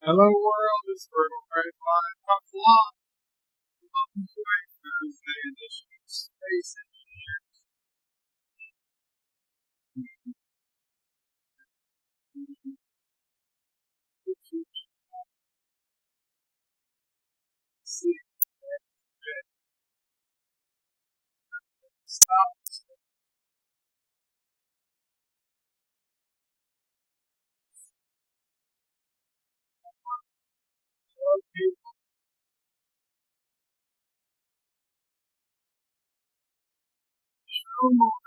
Hello world, it's Virgo Praise Live Qapla. Welcome to a Thursday edition of Space Engineers. See, stop. Okay, show more.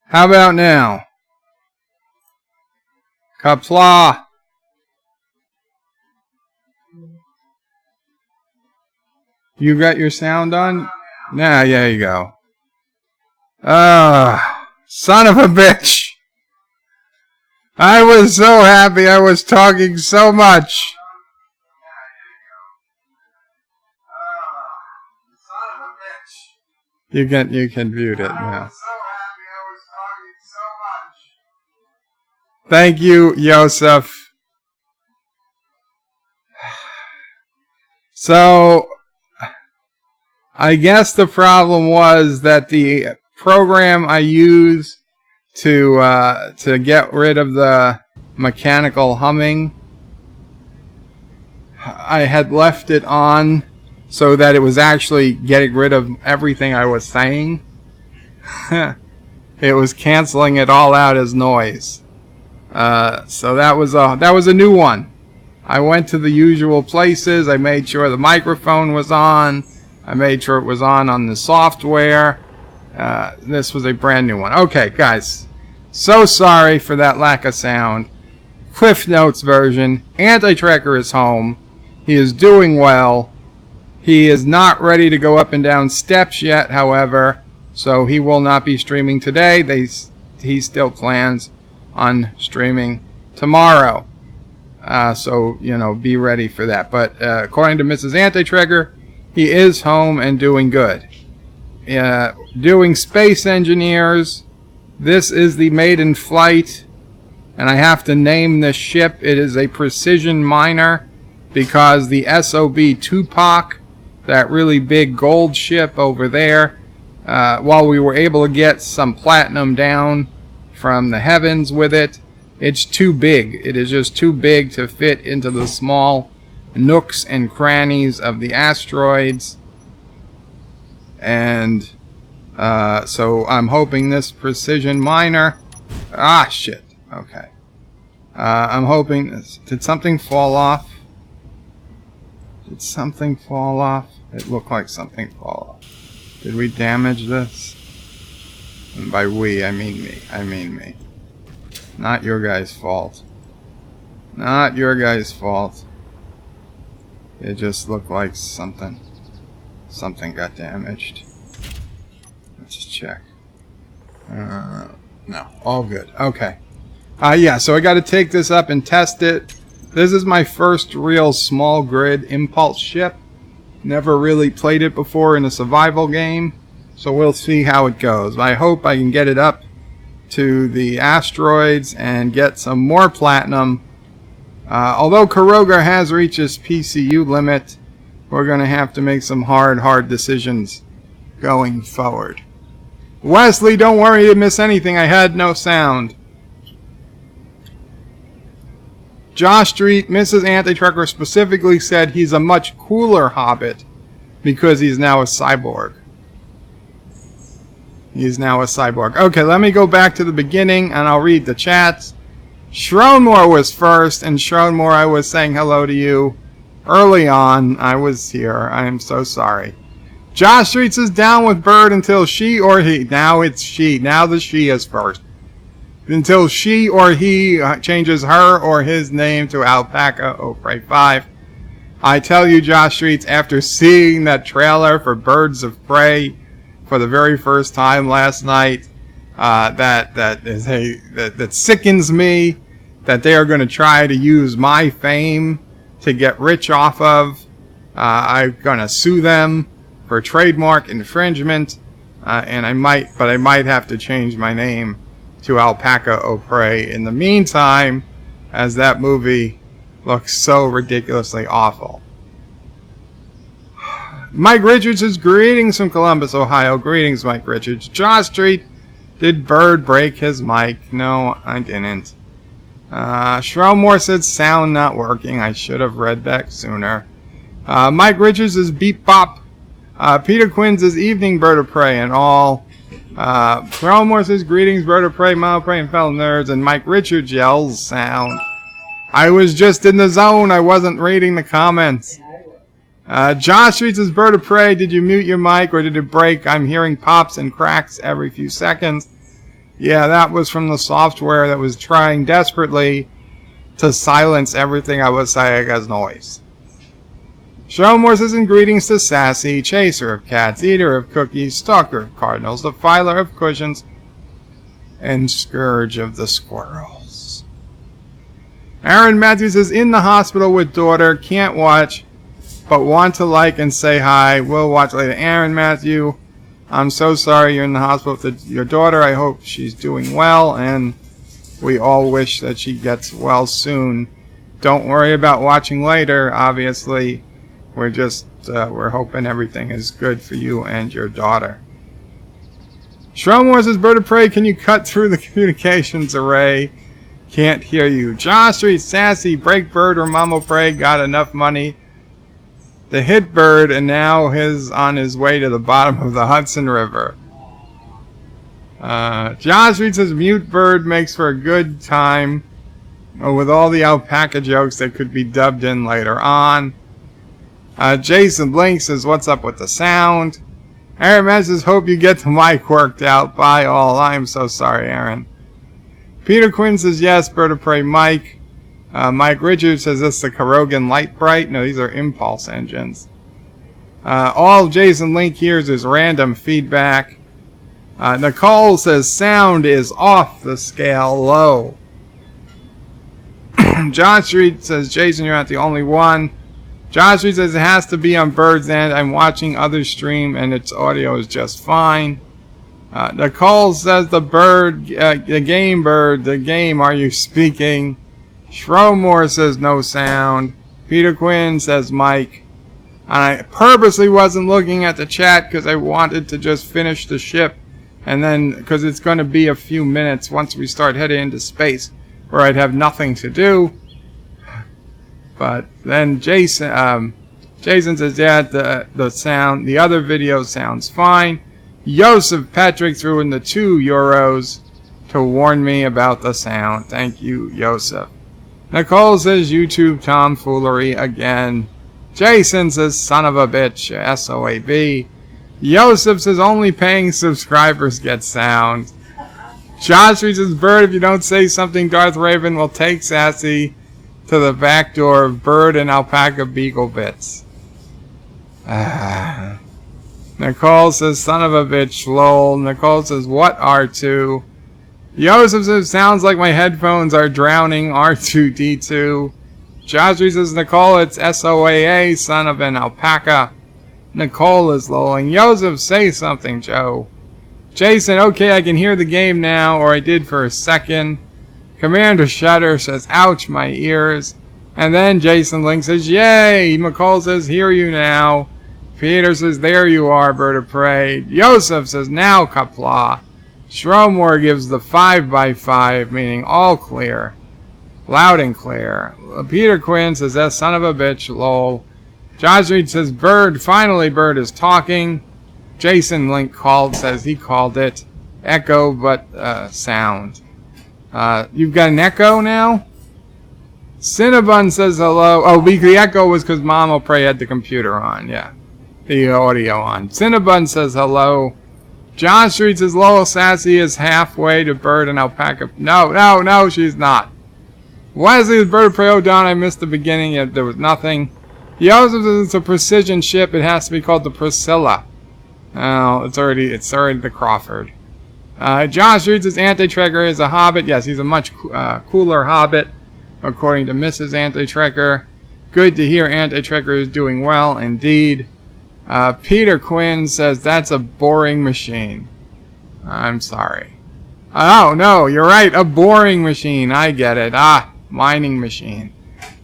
How about now? Qapla. You got your sound on? Nah, yeah, you go. Son of a bitch. I was so happy I was talking so much. You can mute it now. Thank you, Yosef. So, I guess the problem was that the program I use to get rid of the mechanical humming, I had left it on so that it was actually getting rid of everything I was saying. It was canceling it all out as noise. So that was a new one. I went to the usual places. I made sure the microphone was on. I made sure it was on the software. This was a brand new one. Okay, guys. So sorry for that lack of sound. Cliff Notes version. Anti-Tracker is home. He is doing well. He is not ready to go up and down steps yet, however, so he will not be streaming today. He still plans on streaming tomorrow. So, be ready for that. But according to Mrs. Anti-Tracker, he is home and doing good. Doing Space Engineers. This is the maiden flight, and I have to name this ship. It is a precision miner because the SOB Tupac, that really big gold ship over there, while we were able to get some platinum down from the heavens with it, it's too big. It is just too big to fit into the small nooks and crannies of the asteroids. And so I'm hoping this precision miner... shit. Okay. I'm hoping... Did something fall off? Did something fall off? It looked like something fall off. Did we damage this? And by we, I mean me. I mean me. Not your guys' fault. Not your guys' fault. It just looked like something got damaged. Let's just check. No, all good. Okay. Yeah, so I got to take this up and test it. This is my first real small grid impulse ship. Never really played it before in a survival game, so we'll see how it goes. I hope I can get it up to the asteroids and get some more platinum. Although Carogan has reached his PCU limit, we're going to have to make some hard decisions going forward. Wesley, don't worry, you didn't miss anything. I had no sound. Josh Street, Mrs. Anti-Tracker specifically said he's a much cooler hobbit because he's now a cyborg. He's now a cyborg. Okay, let me go back to the beginning and I'll read the chats. Schroenmore was first, and Schroenmore, I was saying hello to you early on. I was here. I am so sorry. Josh Street says down with Bird until she or he. Now it's she. Now the she is first. Until she or he changes her or his name to Alpaca Opry 5. I tell you, Josh Streets, after seeing that trailer for Birds of Prey for the very first time last night, that sickens me that they are going to try to use my fame to get rich off of. I'm going to sue them for trademark infringement, and I might have to change my name to Alpaca Opry in the meantime, as that movie looks so ridiculously awful. Mike Richards says, greetings from Columbus, Ohio. Greetings, Mike Richards. Josh Street, did Bird break his mic? No, I didn't. Schraumore said, sound not working. I should have read that sooner. Mike Richards is beep bop. Peter Quinn says, evening, Bird of Prey, and all. Schraumore says, greetings, Bird of Prey, Mile Prey, and fellow nerds. And Mike Richards yells, sound. I was just in the zone. I wasn't reading the comments. Josh Street says, Bird of Prey, did you mute your mic or did it break? I'm hearing pops and cracks every few seconds. Yeah, that was from the software that was trying desperately to silence everything I was saying as noise. Showmore says in greetings to Sassy, chaser of cats, eater of cookies, stalker of cardinals, defiler of cushions, and scourge of the squirrels. Aaron Matthews is in the hospital with daughter, can't watch, but want to like and say hi. Will watch later. Aaron Matthew, I'm so sorry you're in the hospital with your daughter. I hope she's doing well, and we all wish that she gets well soon. Don't worry about watching later, obviously. We're just, we're hoping everything is good for you and your daughter. Shromore says, Bird of Prey, can you cut through the communications array? Can't hear you. Josh Street, Sassy, Break Bird or Mama Prey got enough money to hit Bird, and now he's on his way to the bottom of the Hudson River. Josh Street says, Mute Bird makes for a good time with all the alpaca jokes that could be dubbed in later on. Jason Blink says, what's up with the sound? Aaron Matt says, hope you get the mic worked out. Bye all. I'm so sorry, Aaron. Peter Quinn says, yes, Bird of Prey Mike. Mike Richards says, this is the Carogan Light Bright. No, these are impulse engines. All Jason Link hears is random feedback. Nicole says, sound is off the scale low. John Street says, Jason, you're not the only one. John Street says, it has to be on Bird's End. I'm watching other stream and its audio is just fine. Nicole says, the game Bird, the game, are you speaking? Shromore says, no sound. Peter Quinn says, Mike. I purposely wasn't looking at the chat because I wanted to just finish the ship. And then, because it's going to be a few minutes once we start heading into space where I'd have nothing to do. But then Jason says, yeah, the sound, the other video sounds fine. Joseph Patrick threw in the €2 to warn me about the sound. Thank you, Joseph. Nicole says, YouTube tomfoolery again. Jason says, son of a bitch, SOAB. Joseph says, only paying subscribers get sound. Josh says, Bird, if you don't say something, Darth Raven will take Sassy to the back door of Bird and Alpaca Beagle Bits. Nicole says, son of a bitch, lol. Nicole says, what R2? Joseph says, sounds like my headphones are drowning R2-D2. Josh says, Nicole, it's SOAA, son of an alpaca. Nicole is lolling. Joseph, say something, Joe. Jason, okay, I can hear the game now, or I did for a second. Commander Shutter says, ouch, my ears. And then Jason Link says, yay. McCall says, hear you now. Peter says, there you are, Bird of Prey. Joseph says, now, Qapla. Shromore gives the 5x5, meaning all clear. Loud and clear. Peter Quinn says, that son of a bitch, lol. Josh Reed says, Bird, finally Bird is talking. Jason Link says he called it. Echo, but sound. You've got an echo now? Cinnabon says hello. Oh, the echo was because Mama Prey had the computer on, yeah. The audio on. Cinnabon says hello. John Street says Lowell Sassy is halfway to Bird and Alpaca. No, she's not. Wesley is Bird of Prey. Oh, Don, I missed the beginning. Yet there was nothing. Joseph says it's a precision ship. It has to be called the Priscilla. Oh, it's already the Crawford. Josh reads his Anti-Trekker is a hobbit. Yes, he's a much cooler hobbit, according to Mrs. Anti-Trekker. Good to hear Anti-Trekker is doing well, indeed. Peter Quinn says that's a boring machine. I'm sorry. Oh, no, you're right. A boring machine. I get it. Mining machine.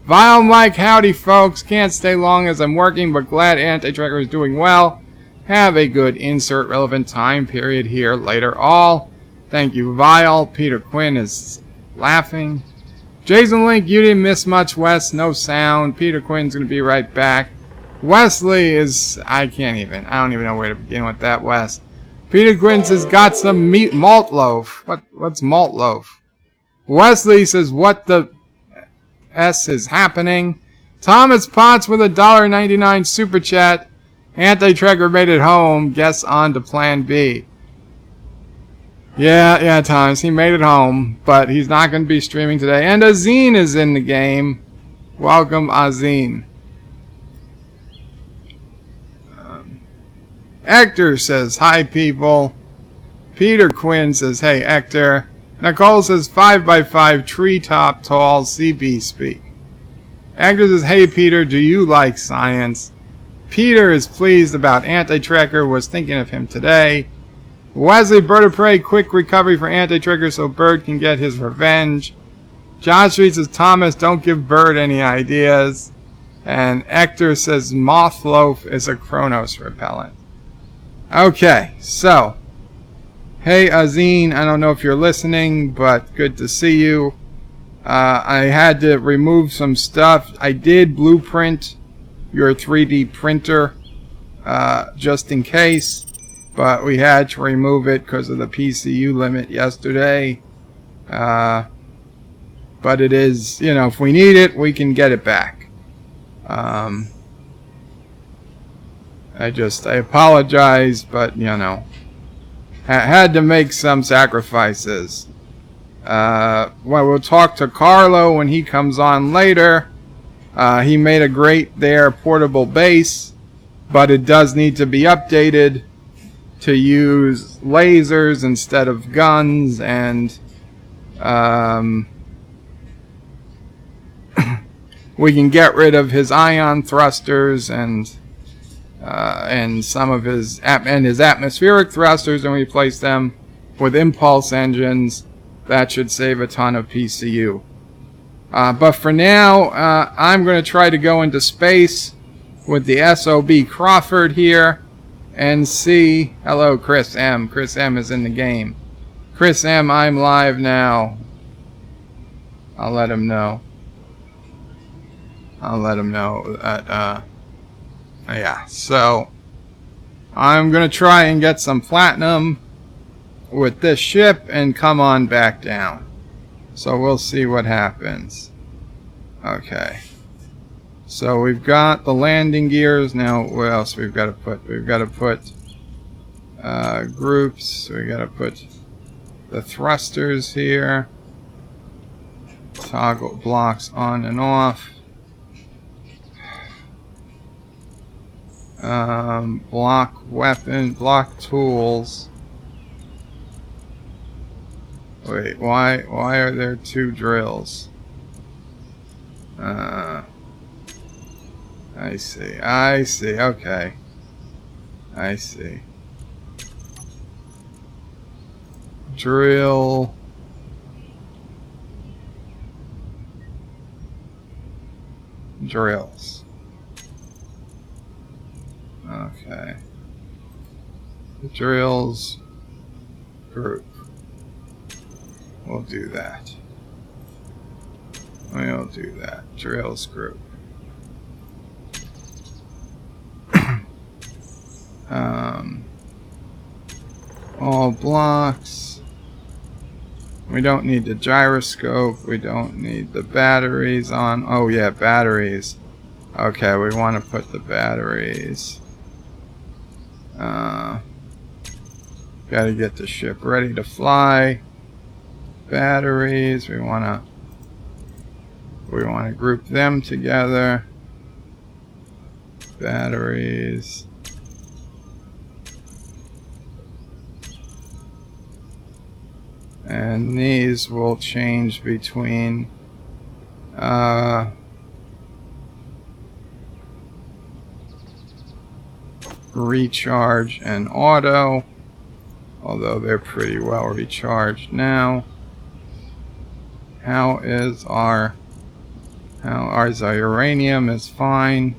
Vile Mike, howdy, folks. Can't stay long as I'm working, but glad Anti-Trekker is doing well. Have a good insert relevant time period here later all. Thank you, Vile. Peter Quinn is laughing. Jason Link, you didn't miss much, Wes. No sound. Peter Quinn's going to be right back. Wesley is... I don't even know where to begin with that, Wes. Peter Quinn says, got some malt loaf. What's malt loaf? Wesley says, what the S is happening? Thomas Potts with a $1.99 super chat. Anti-Trekker made it home. Guess on to plan B. Yeah, Thomas. He made it home, but he's not going to be streaming today. And Azine is in the game. Welcome, Azine. Hector says, hi, people. Peter Quinn says, hey, Hector. Nicole says, 5x5 treetop tall CB speak. Hector says, hey, Peter, do you like science? Peter is pleased about Anti-Tracker, was thinking of him today. Wesley, Bird of Prey, quick recovery for Anti-Tracker so Bird can get his revenge. John Street says, Thomas, don't give Bird any ideas. And Hector says, Mothloaf is a Chronos repellent. Okay, so. Hey, Azine, I don't know if you're listening, but good to see you. I had to remove some stuff. I did blueprint your 3D printer just in case, but we had to remove it because of the PCU limit yesterday. But it is, you know, if we need it, we can get it back. I apologize, but, you know, had to make some sacrifices. Well, we'll talk to Carlo when he comes on later. He made a great portable base, but it does need to be updated to use lasers instead of guns, and we can get rid of his ion thrusters and some of his atmospheric thrusters and replace them with impulse engines. That should save a ton of PCU. But for now, I'm going to try to go into space with the SOB Crawford here and see. Hello, Chris M. Chris M is in the game. Chris M, I'm live now. I'll let him know. That, yeah, so I'm going to try and get some platinum with this ship and come on back down. So we'll see what happens. Okay. So we've got the landing gears. Now what else we've got to put? We've got to put groups. We've got to put the thrusters here. Toggle blocks on and off. Block weapon, block tools. Wait, why are there two drills? I see, okay. I see. Drills. Okay. Drills group. We'll do that. We'll do that. Drills group. All blocks. We don't need the gyroscope. We don't need the batteries on. Oh yeah, batteries. Okay, we want to put the batteries. Got to get the ship ready to fly. Batteries. We want to group them together. Batteries. And these will change between recharge and auto, although they're pretty well recharged now. How is our uranium is fine.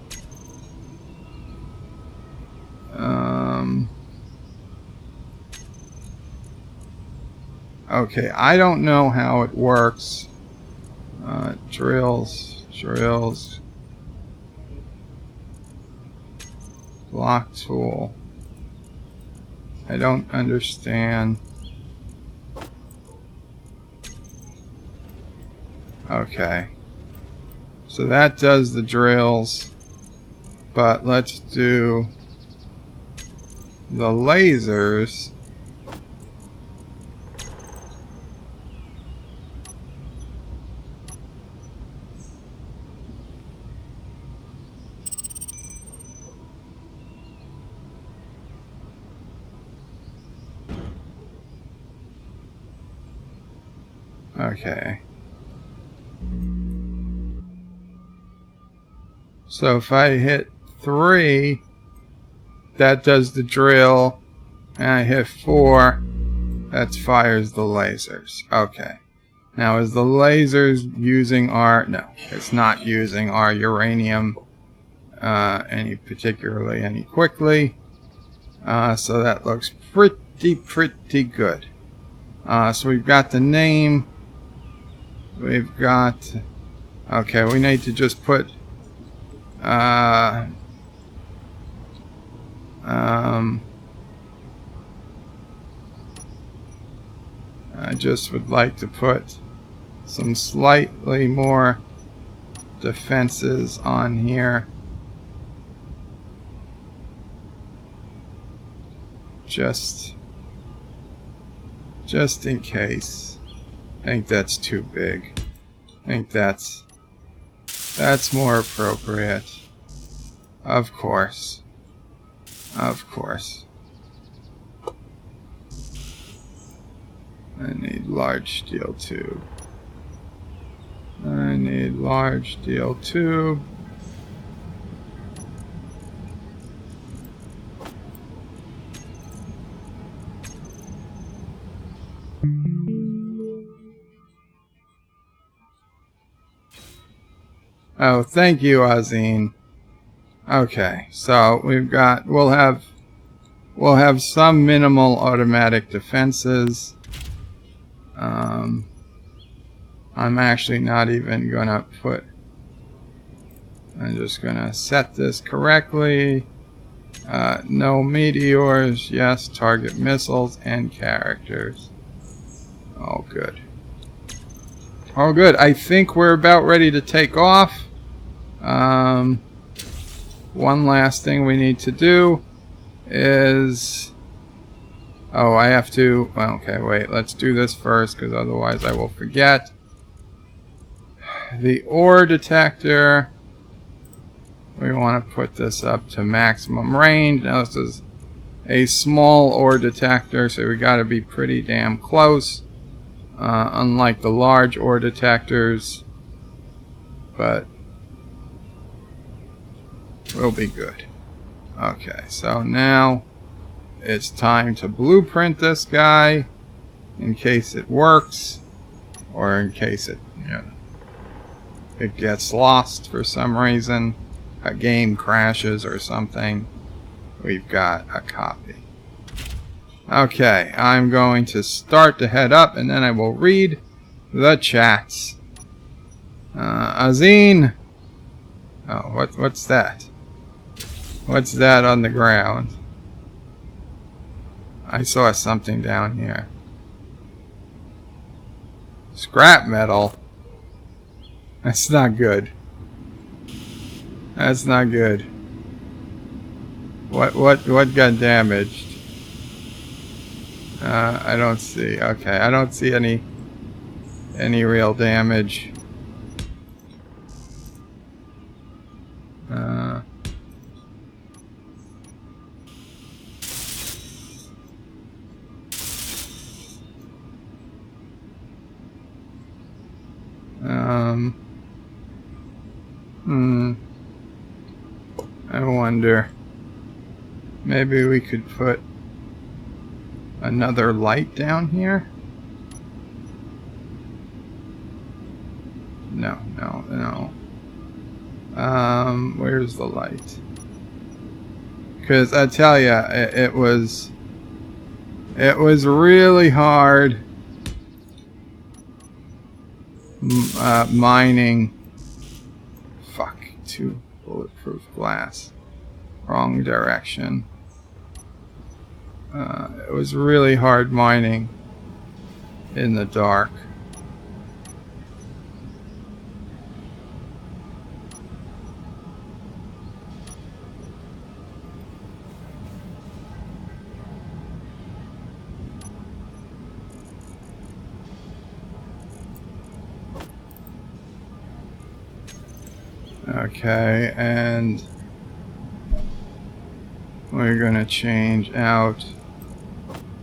Okay, I don't know how it works. Drills, block tool. I don't understand. Okay, so that does the drills, but let's do the lasers. Okay. So if I hit 3, that does the drill, and I hit 4, that fires the lasers. Okay. Now, is the lasers using our... No, it's not using our uranium any quickly. So that looks pretty good. So we've got the name. We've got... Okay, we need to just put... I just would like to put some slightly more defenses on here. Just in case. I think that's too big. I think that's more appropriate. Of course. Of course. I need large steel tube. I need large steel tube. Oh, thank you, Azine. Okay, so we'll have some minimal automatic defenses. I'm actually not even gonna put... I'm just gonna set this correctly. No meteors, yes, target missiles and characters. Oh, good. Oh, good. I think we're about ready to take off. One last thing we need to do is... Oh, I have to... Well, okay, wait. Let's do this first, because otherwise I will forget. The ore detector. We want to put this up to maximum range. Now, this is a small ore detector, so we got to be pretty damn close. Unlike the large ore detectors. But we'll be good. Okay, so now it's time to blueprint this guy in case it works, or in case it, it gets lost for some reason, a game crashes or something. We've got a copy. Okay, I'm going to start to head up, and then I will read the chats. Azine. Oh, what's that? What's that on the ground? I saw something down here. Scrap metal. That's not good. That's not good. What got damaged? I don't see. Okay, I don't see any real damage. I wonder. Maybe we could put another light down here? No. Where's the light? Because I tell ya, it was really hard mining. Fuck, 2 bulletproof glass. Wrong direction. It was really hard mining in the dark. Okay, and we're gonna change out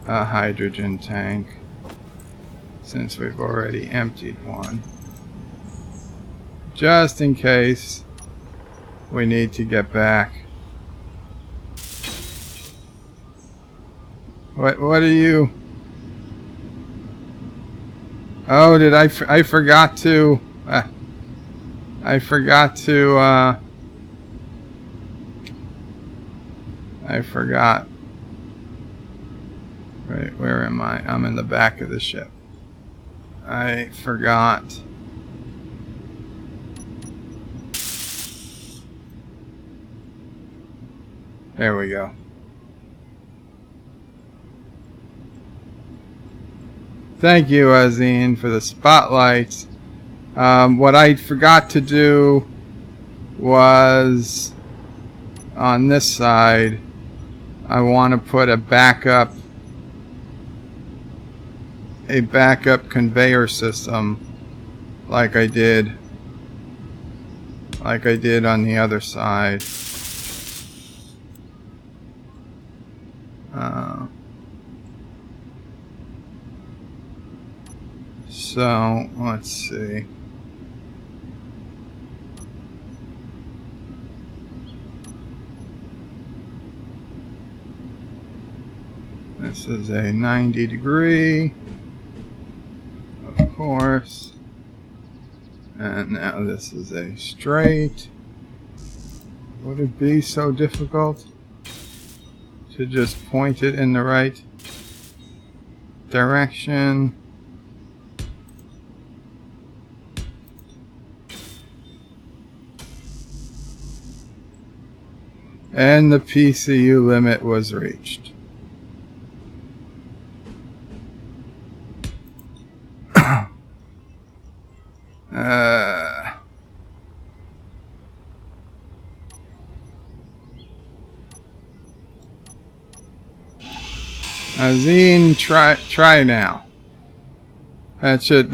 a hydrogen tank. since we've already emptied one. Just in case we need to get back. What are you? Oh, did I forgot to I forgot. Wait, where am I? I'm in the back of the ship. I forgot. There we go. Thank you, Azine, for the spotlights. What I forgot to do was on this side, I want to put a backup conveyor system like I did on the other side. So let's see. This is a 90-degree, of course. And now this is a straight. Would it be so difficult to just point it in the right direction? And the PCU limit was reached. Azine, try now. That should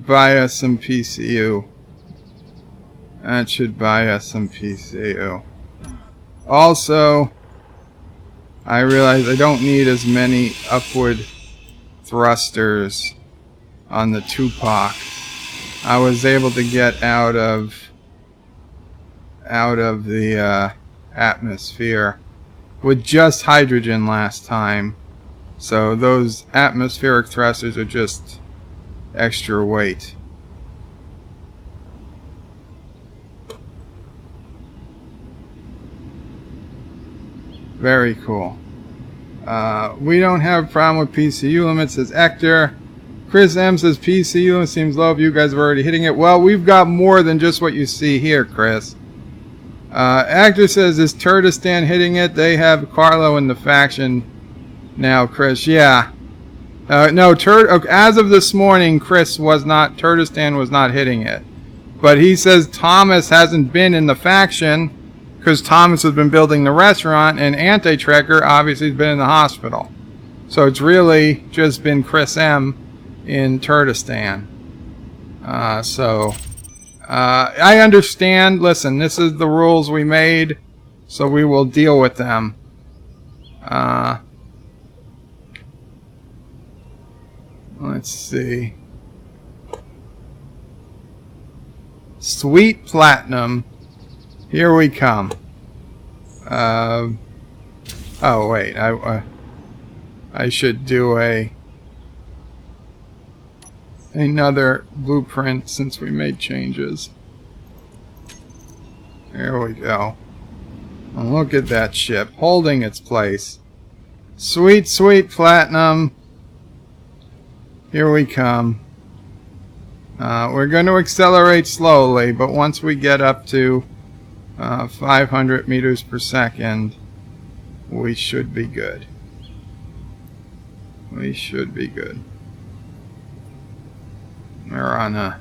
buy us some PCU. That should buy us some PCU. Also, I realize I don't need as many upward thrusters on the Tupac. I was able to get out of the atmosphere with just hydrogen last time. So those atmospheric thrusters are just extra weight. Very cool. We don't have a problem with PCU limits, says Ector. Chris M says PCU limit seems low if you guys are already hitting it. Well, we've got more than just what you see here, Chris. Actor says, is Turdistan hitting it? They have Carlo in the faction now, Chris. Yeah. No, as of this morning, Turdistan was not hitting it. But he says Thomas hasn't been in the faction because Thomas has been building the restaurant and Anti-Trekker obviously has been in the hospital. So it's really just been Chris M in Turdistan. I understand. Listen, this is the rules we made, so we will deal with them. Let's see. Sweet Platinum. Here we come. Oh wait, I should do another blueprint since we made changes. There we go. And look at that ship holding its place. Sweet, sweet Platinum. Here we come. We're going to accelerate slowly, but once we get up to 500 meters per second, we should be good. We should be good. We're on a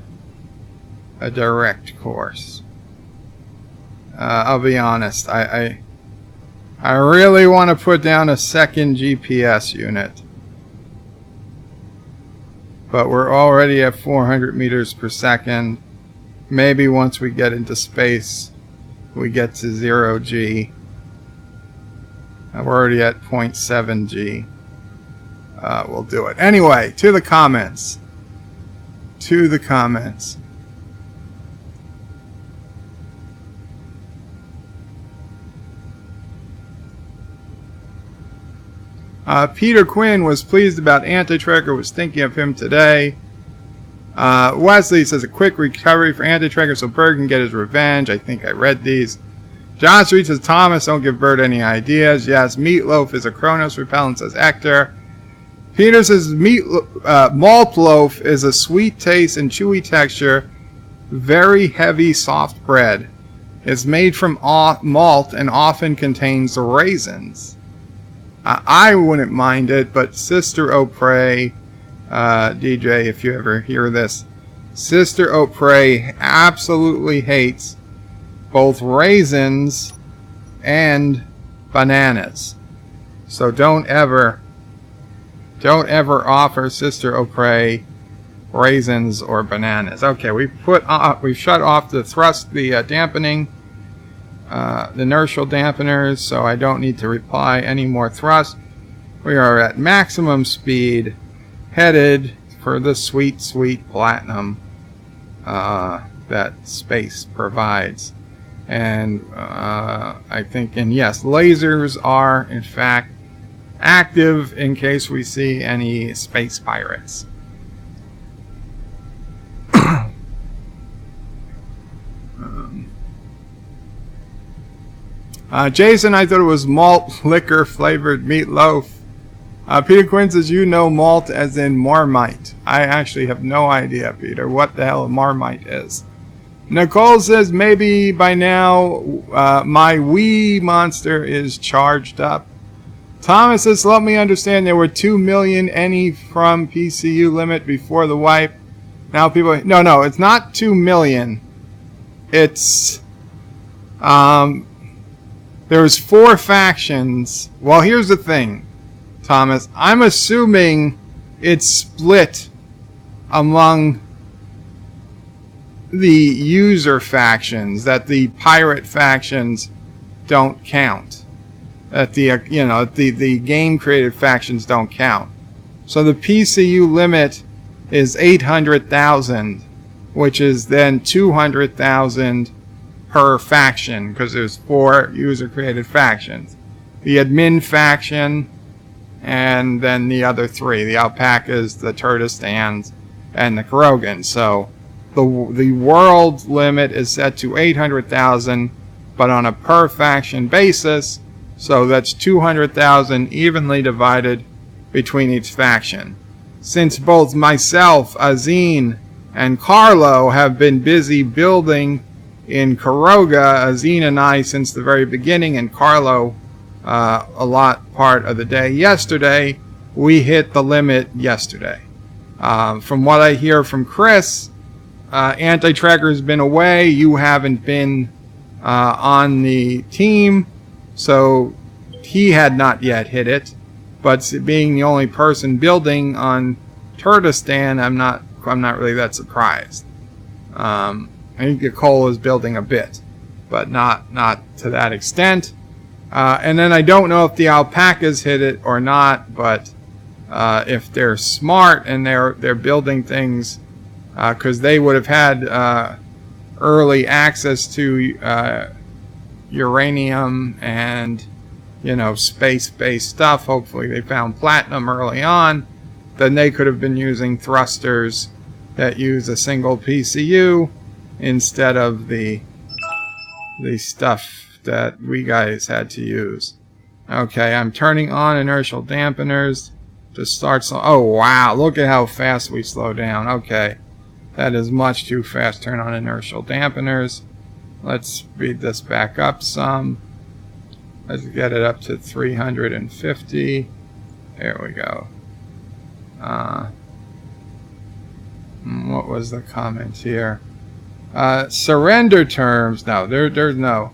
direct course. I'll be honest, I really want to put down a second GPS unit. But we're already at 400 meters per second. Maybe once we get into space, we get to 0 G. We're already at 0.7 G. We'll do it. Anyway, to the comments. to the comments. Peter Quinn was pleased about Anti-Tracker, was thinking of him today. Wesley says a quick recovery for Anti-Tracker so Bird can get his revenge. I think I read these. John Street says Thomas, don't give Bird any ideas. Yes, Meatloaf is a Kronos repellent, says Hector. Peter says malt loaf is a sweet taste and chewy texture, very heavy soft bread. It's made from malt and often contains raisins. I wouldn't mind it, but Sister O'Prey, DJ, if you ever hear this, Sister O'Prey absolutely hates both raisins and bananas. So don't ever offer Sister O'Prey raisins or bananas. Okay, we've shut off the dampening, the inertial dampeners, so I don't need to apply any more thrust. We are at maximum speed, headed for the sweet, sweet platinum that space provides. And I think, and yes, lasers are in fact active in case we see any space pirates. Jason, I thought it was malt liquor flavored meatloaf. Peter Quinn says, you know malt as in Marmite. I actually have no idea, Peter, what the hell a Marmite is. Nicole says, maybe by now my Wii monster is charged up. Thomas says, let me understand there were 2 million NE from PCU limit before the wipe. Now people, no, it's not 2 million. It's, there's 4 factions. Well, here's the thing, Thomas. I'm assuming it's split among the user factions, that the pirate factions don't count. That the game created factions don't count. So the PCU limit is 800,000, which is then 200,000 per faction, because there's 4 user created factions. The admin faction, and then the other 3, the alpacas, the Turtistans, and the Carogan. So the world limit is set to 800,000, but on a per faction basis. So that's 200,000 evenly divided between each faction. Since both myself, Azine, and Carlo have been busy building in Caroga, Azine and I since the very beginning, and Carlo part of the day yesterday, we hit the limit yesterday. From what I hear from Chris, Anti-Tracker has been away. You haven't been on the team. So he had not yet hit it, but being the only person building on Turtistan, I'm not really that surprised. I think Nicole is building a bit, but not to that extent. And then I don't know if the alpacas hit it or not, but if they're smart and they're building things, because they would have had early access to uranium and space-based stuff. Hopefully they found platinum early on. Then they could have been using thrusters that use a single PCU instead of the stuff that we guys had to use. Okay, I'm turning on inertial dampeners to start. Oh wow, look at how fast we slow down. Okay, that is much too fast. Turn on inertial dampeners. Let's speed this back up some. Let's get it up to 350. There we go. What was the comment here? Surrender terms. No, there's no.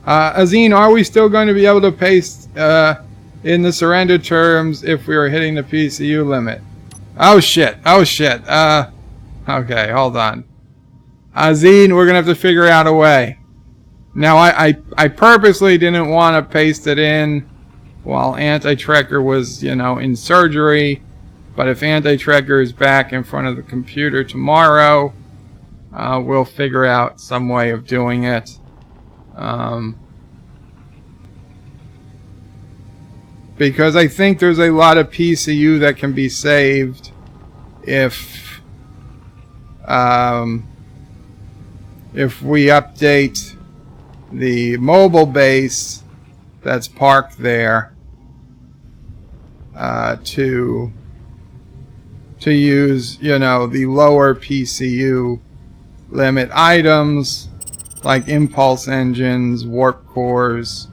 Azine, are we still going to be able to paste in the surrender terms if we are hitting the PCU limit? Oh shit. Okay, hold on. Azine, we're going to have to figure out a way. Now, I purposely didn't want to paste it in while Anti-Tracker was, in surgery. But if Anti-Trekker is back in front of the computer tomorrow, we'll figure out some way of doing it. Because I think there's a lot of PCU that can be saved if we update the mobile base that's parked there to use, you know, the lower PCU limit items like impulse engines, warp cores,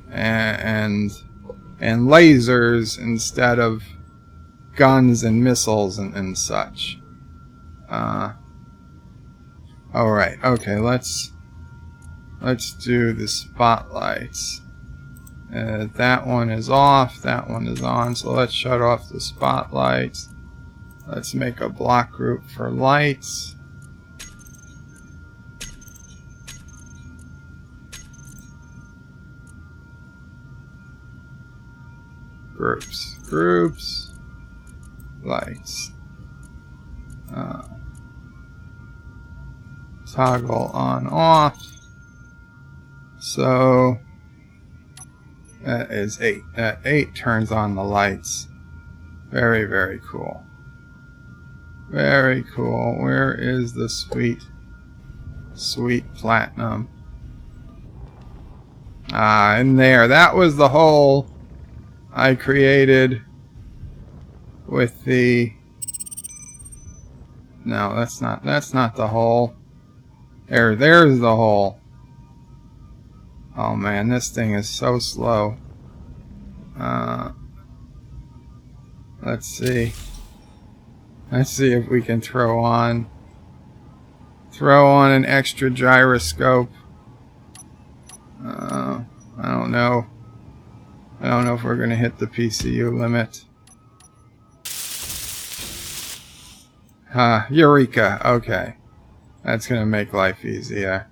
and lasers instead of guns and missiles and such. Alright, okay, let's do the spotlights. That one is off, that one is on, so let's shut off the spotlights. Let's make a block group for lights. Groups, lights. Toggle on off. So that is 8. That 8 turns on the lights. Very, very cool. Very cool. Where is the sweet platinum? In there. That was the hole I created with the... No, that's not the hole. There's the hole. Oh man, this thing is so slow. Let's see. Let's see if we can throw on an extra gyroscope. I don't know. I don't know if we're going to hit the PCU limit. Eureka. Okay. That's going to make life easier.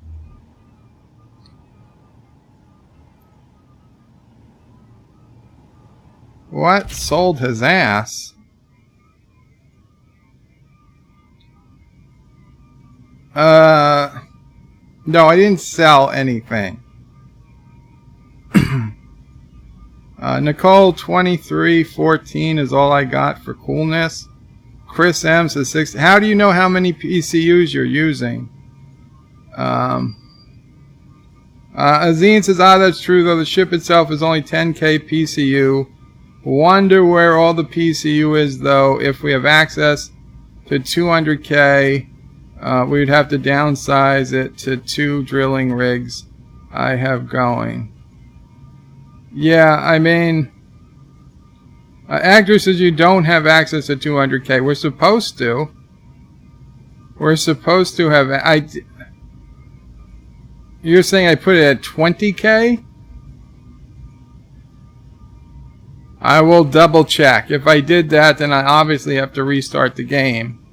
What? Sold his ass? No, I didn't sell anything. Nicole 2314 is all I got for coolness. Chris M says 60. How do you know how many PCUs you're using? Azine says, that's true, though the ship itself is only 10k PCU. Wonder where all the PCU is, though. If we have access to 200k, we'd have to downsize it to 2 drilling rigs I have going. Yeah, I mean, Actor says you don't have access to 200k. We're supposed to. We're supposed to have... You're saying I put it at 20k? I will double check. If I did that, then I obviously have to restart the game.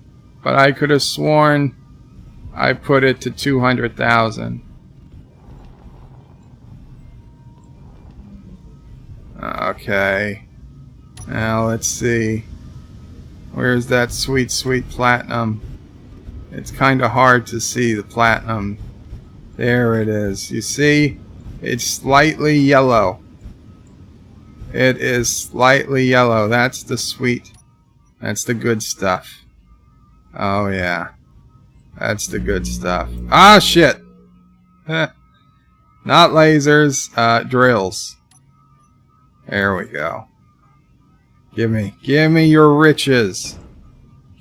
But I could have sworn I put it to 200,000. Okay. Now let's see. Where's that sweet platinum? It's kind of hard to see the platinum. There it is. You see? It's slightly yellow. It is slightly yellow. That's the sweet. That's the good stuff. Oh yeah. That's the good stuff. Ah shit! Not lasers, drills. There we go. Give me your riches.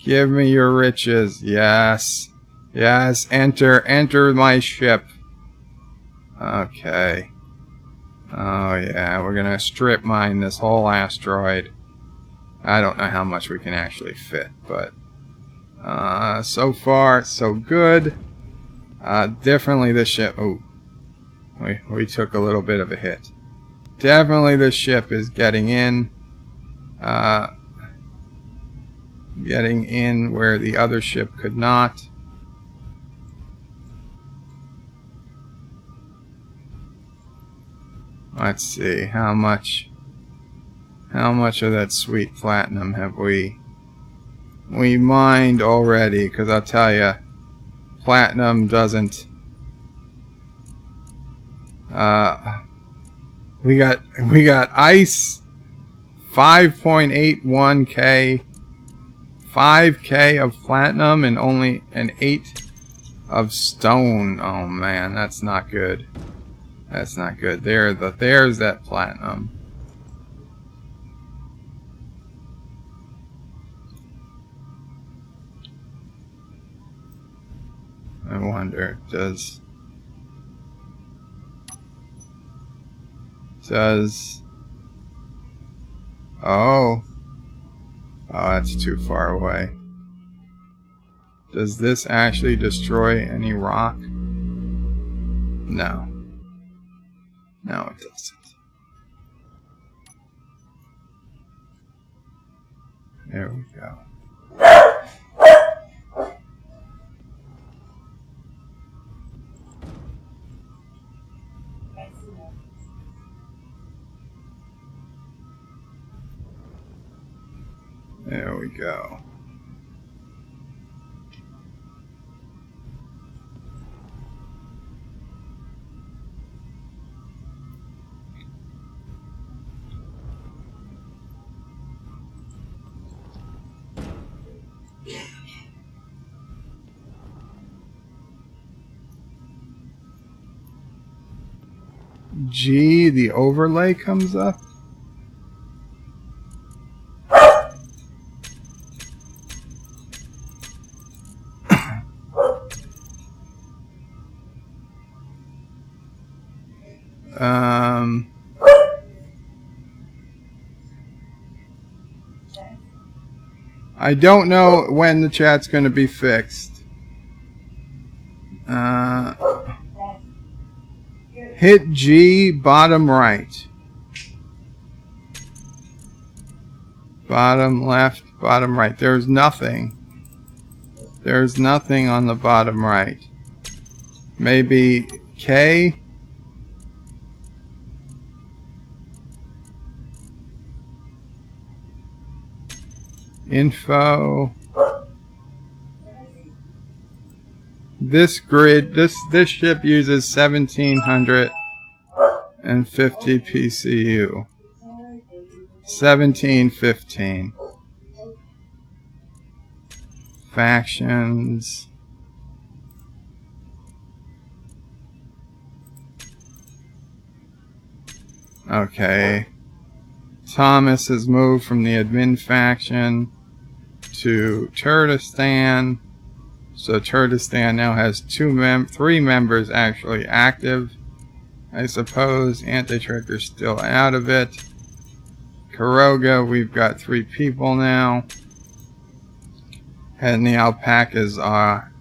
Give me your riches. Yes. Yes, enter my ship. Okay. Oh yeah, we're gonna strip mine this whole asteroid. I don't know how much we can actually fit, but so far so good. Definitely this ship. Oh, we took a little bit of a hit. Definitely this ship is getting in. Getting in where the other ship could not. Let's see how much How much of that sweet platinum have we mined already? Because I'll tell you, platinum doesn't. We got ice, 5.81k, 5k of platinum, and only an 8 of stone. Oh man, that's not good. That's not good. There's that platinum. I wonder, does oh, that's too far away. Does this actually destroy any rock? No. No, it doesn't. There we go. There we go. G, the overlay comes up. I don't know when the chat's going to be fixed. Hit G, bottom right. Bottom left, bottom right. There's nothing. There's nothing on the bottom right. Maybe K? Info. This grid, this ship uses 1750 PCU. 1715. Factions. Okay. Thomas has moved from the admin faction to Turtistan. So Turtistan now has three members actually active. I suppose Antitricker's still out of it. Caroga, we've got 3 people now. And the alpacas are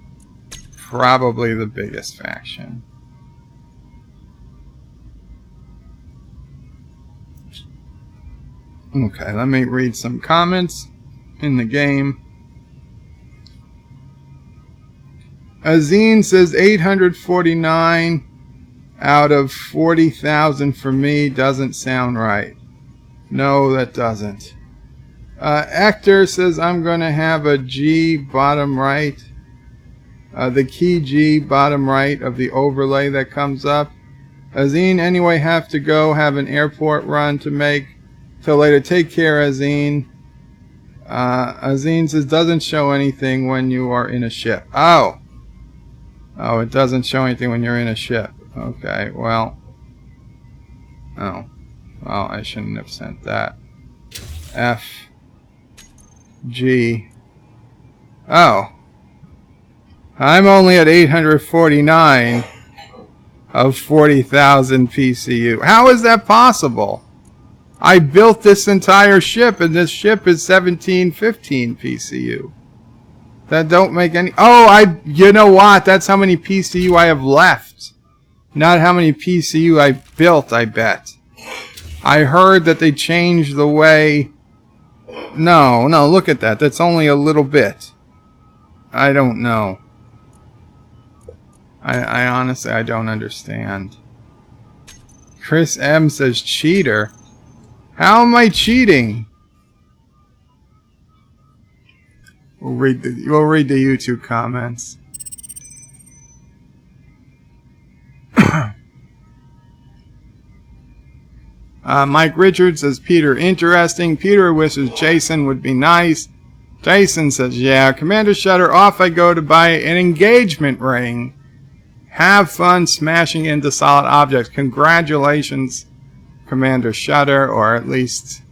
probably the biggest faction. Okay, let me read some comments in the game. Azine says 849 out of 40,000 for me doesn't sound right. No, that doesn't. Hector says I'm going to have a G bottom right. The key G bottom right of the overlay that comes up. Azine, anyway, have to go have an airport run to make till later. Take care, Azine. Azine says doesn't show anything when you are in a ship. Oh, it doesn't show anything when you're in a ship. Okay, well. Oh, well, I shouldn't have sent that. F G. Oh, I'm only at 849 of 40,000 PCU. How is that possible? I built this entire ship, and this ship is 1715 PCU. That don't make any... Oh, you know what? That's how many PCU I have left. Not how many PCU I built, I bet. I heard that they changed the way... No, look at that. That's only a little bit. I don't know. I honestly, I don't understand. Chris M says cheater. How am I cheating? We'll read the YouTube comments. Mike Richards says, Peter, interesting. Peter wishes Jason would be nice. Jason says, yeah. Commander Shutter, off I go to buy an engagement ring. Have fun smashing into solid objects. Congratulations, Commander Shutter, or at least,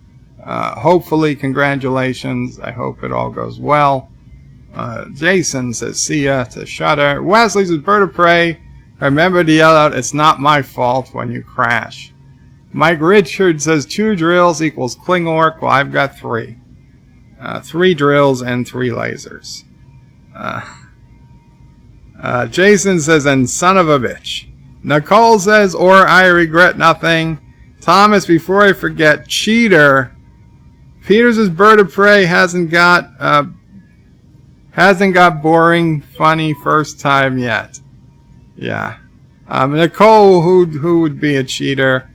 hopefully, congratulations. I hope it all goes well. Jason says, see ya to Shutter. Wesley says, Bird of Prey, remember to yell out, it's not my fault when you crash. Mike Richards says 2 drills equals Klingork. Well, I've got 3. 3 drills and 3 lasers. Jason says, and son of a bitch. Nicole says, or I regret nothing. Thomas, before I forget, cheater. Peters' Bird of Prey hasn't got boring, funny first time yet. Yeah. Nicole, who would be a cheater?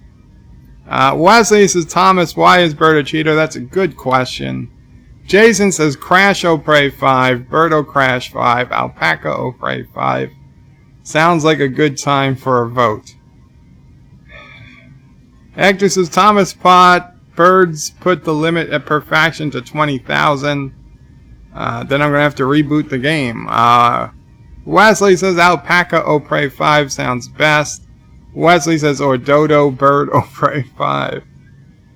Wesley says, Thomas, why is Bird a cheater? That's a good question. Jason says, Crash O Prey 5, Birdo Crash 5, Alpaca O Prey 5. Sounds like a good time for a vote. Hector says, Thomas Pot, Birds put the limit at perfection to 20,000. Then I'm going to have to reboot the game. Wesley says, Alpaca O Prey 5 sounds best. Wesley says, or Dodo Bird O Prey 5.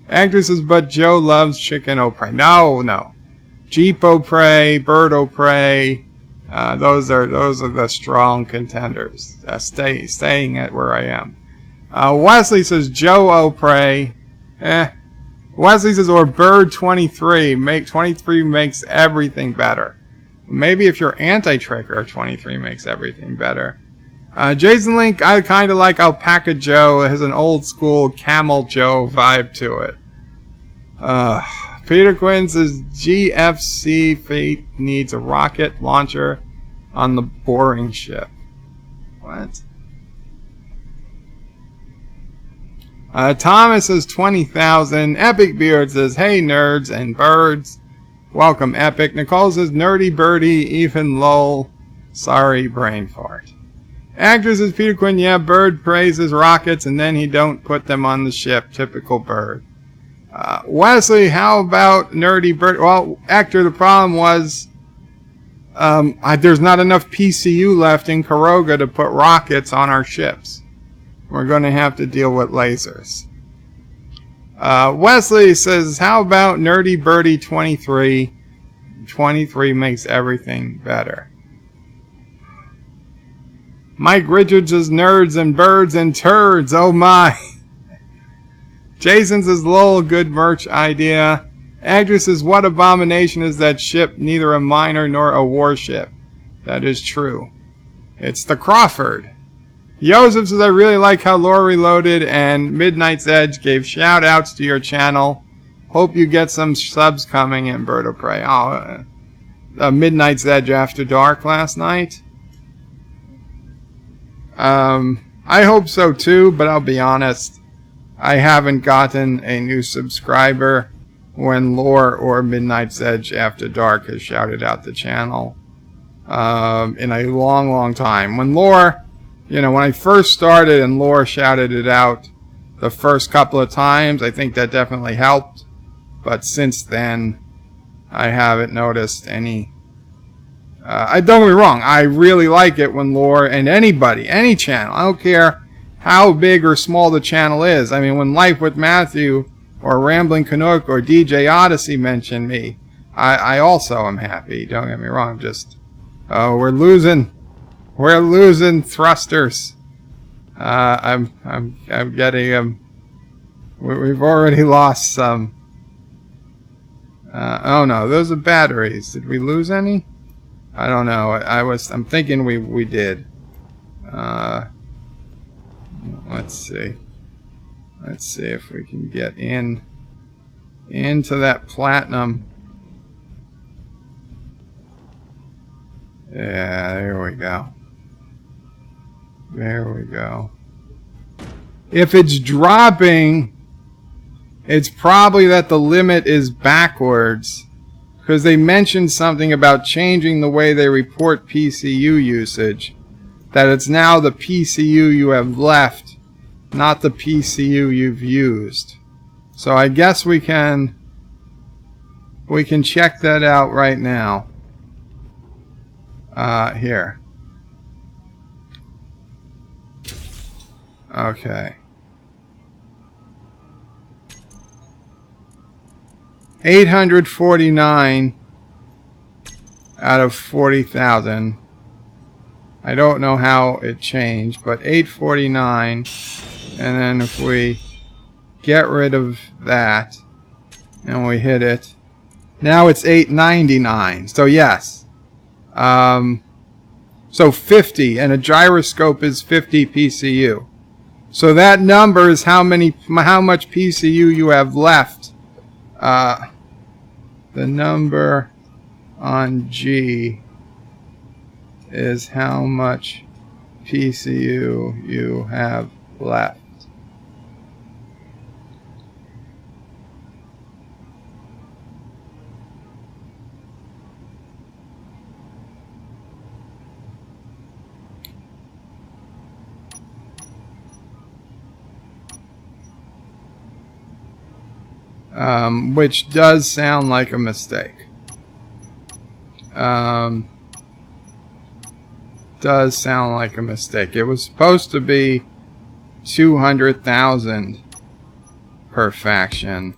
Hector says, but Joe loves Chicken O Prey. No. Jeep O Prey, Bird O Prey. Those are the strong contenders. Staying at where I am. Wesley says, Joe O Prey. Wesley says, or Bird 23. 23 makes everything better. Maybe if you're anti-trigger, 23 makes everything better. Jason Link, I kind of like Alpaca Joe. It has an old school Camel Joe vibe to it. Peter Quinn says, GFC Fate needs a rocket launcher on the boring ship. What? Thomas says 20,000. Epic Beard says, hey nerds and birds. Welcome Epic. Nicole says, nerdy birdie, even lol. Sorry, brain fart. Actor says, Peter Quinn, yeah, Bird praises rockets and then he don't put them on the ship. Typical Bird. Wesley, how about nerdy bird? Well, Actor, the problem was there's not enough PCU left in Caroga to put rockets on our ships. We're going to have to deal with lasers. Wesley says, how about nerdy birdie 23? 23 makes everything better. Mike Richards is nerds and birds and turds. Oh my. Jason says, lol, good merch idea. Actress says, what abomination is that ship? Neither a miner nor a warship. That is true. It's the Crawford. Joseph says, I really like how Lore Reloaded and Midnight's Edge gave shout outs to your channel. Hope you get some subs coming in Bird of Prey. Midnight's Edge After Dark last night. I hope so too, but I'll be honest. I haven't gotten a new subscriber when Lore or Midnight's Edge After Dark has shouted out the channel in a long time. When Lore, when I first started and Lore shouted it out the first couple of times, I think that definitely helped. But since then, I haven't noticed any. Don't get me wrong, I really like it when Lore and anybody, any channel, I don't care how big or small the channel is. I mean, when Life with Matthew or Rambling Canuck or DJ Odyssey mention me, I also am happy. Don't get me wrong. Just, we're losing thrusters. I'm getting we've already lost some. Oh no, those are batteries. Did we lose any? I don't know. I'm thinking we did. Let's see. Let's see if we can get into that platinum. Yeah, there we go. There we go. If it's dropping It's probably that the limit is backwards, because they mentioned something about changing the way they report PCU usage. That it's now the PCU you have left, not the PCU you've used. So I guess we can check that out right now. Here. Okay. 849 out of 40,000. I don't know how it changed, but 849. And then if we get rid of that and we hit it, now it's 899. So yes. So 50, and a gyroscope is 50 PCU. So that number is how much PCU you have left. The number on G is how much PCU you have left. Which does sound like a mistake. Does sound like a mistake. It was supposed to be 200,000 per faction.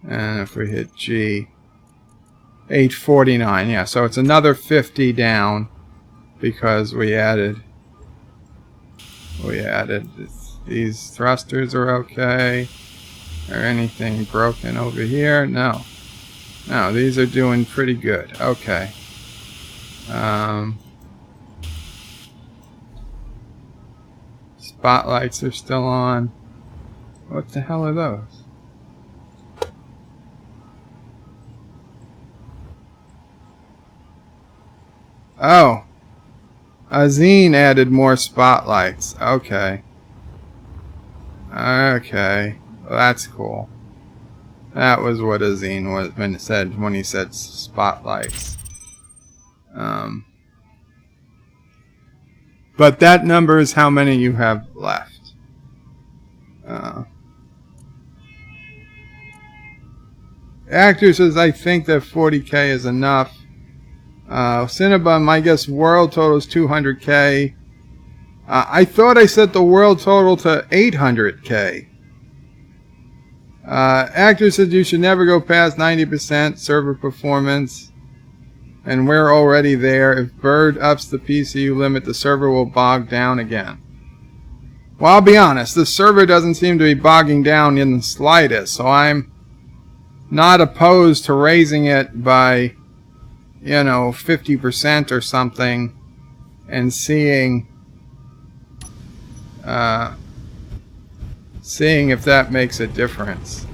And if we hit G, 849. Yeah, so it's another 50 down because we added these thrusters are okay. Or anything broken over here? No. No, these are doing pretty good. Okay. Spotlights are still on. What the hell are those? Oh. Azine added more spotlights. Okay. Okay. Well, that's cool. That was what Azine was when he said spotlights. But that number is how many you have left. Actor says, I think that 40k is enough. Cinnabon, I guess world total is 200k. I thought I set the world total to 800k. Actor says you should never go past 90% server performance. And we're already there. If Bird ups the PCU limit, the server will bog down again. Well, I'll be honest. The server doesn't seem to be bogging down in the slightest. So I'm not opposed to raising it by, 50% or something. And seeing if that makes a difference.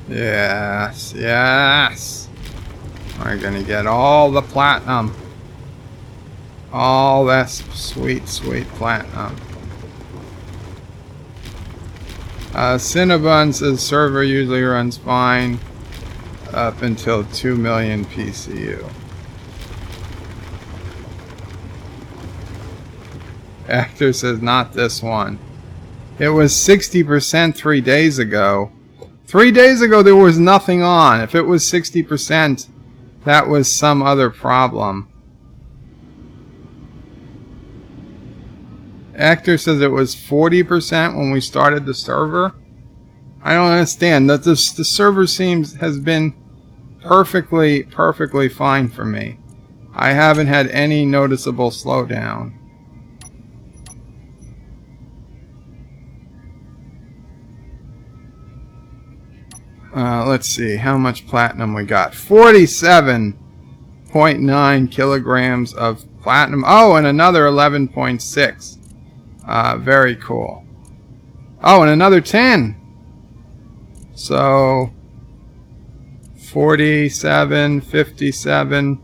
Yes, yes. We're gonna get all the platinum. All that sweet, sweet platinum. Cinnabon says server usually runs fine up until 2 million PCU. Actor says not this one. It was 60% 3 days ago. 3 days ago there was nothing on. If it was 60%, that was some other problem. Actor says it was 40% when we started the server. I don't understand. That the server has been perfectly fine for me. I haven't had any noticeable slowdown. Let's see how much platinum we got. 47.9 kilograms of platinum. Oh, and another 11.6. Very cool. Oh, and another 10. So 47, 57,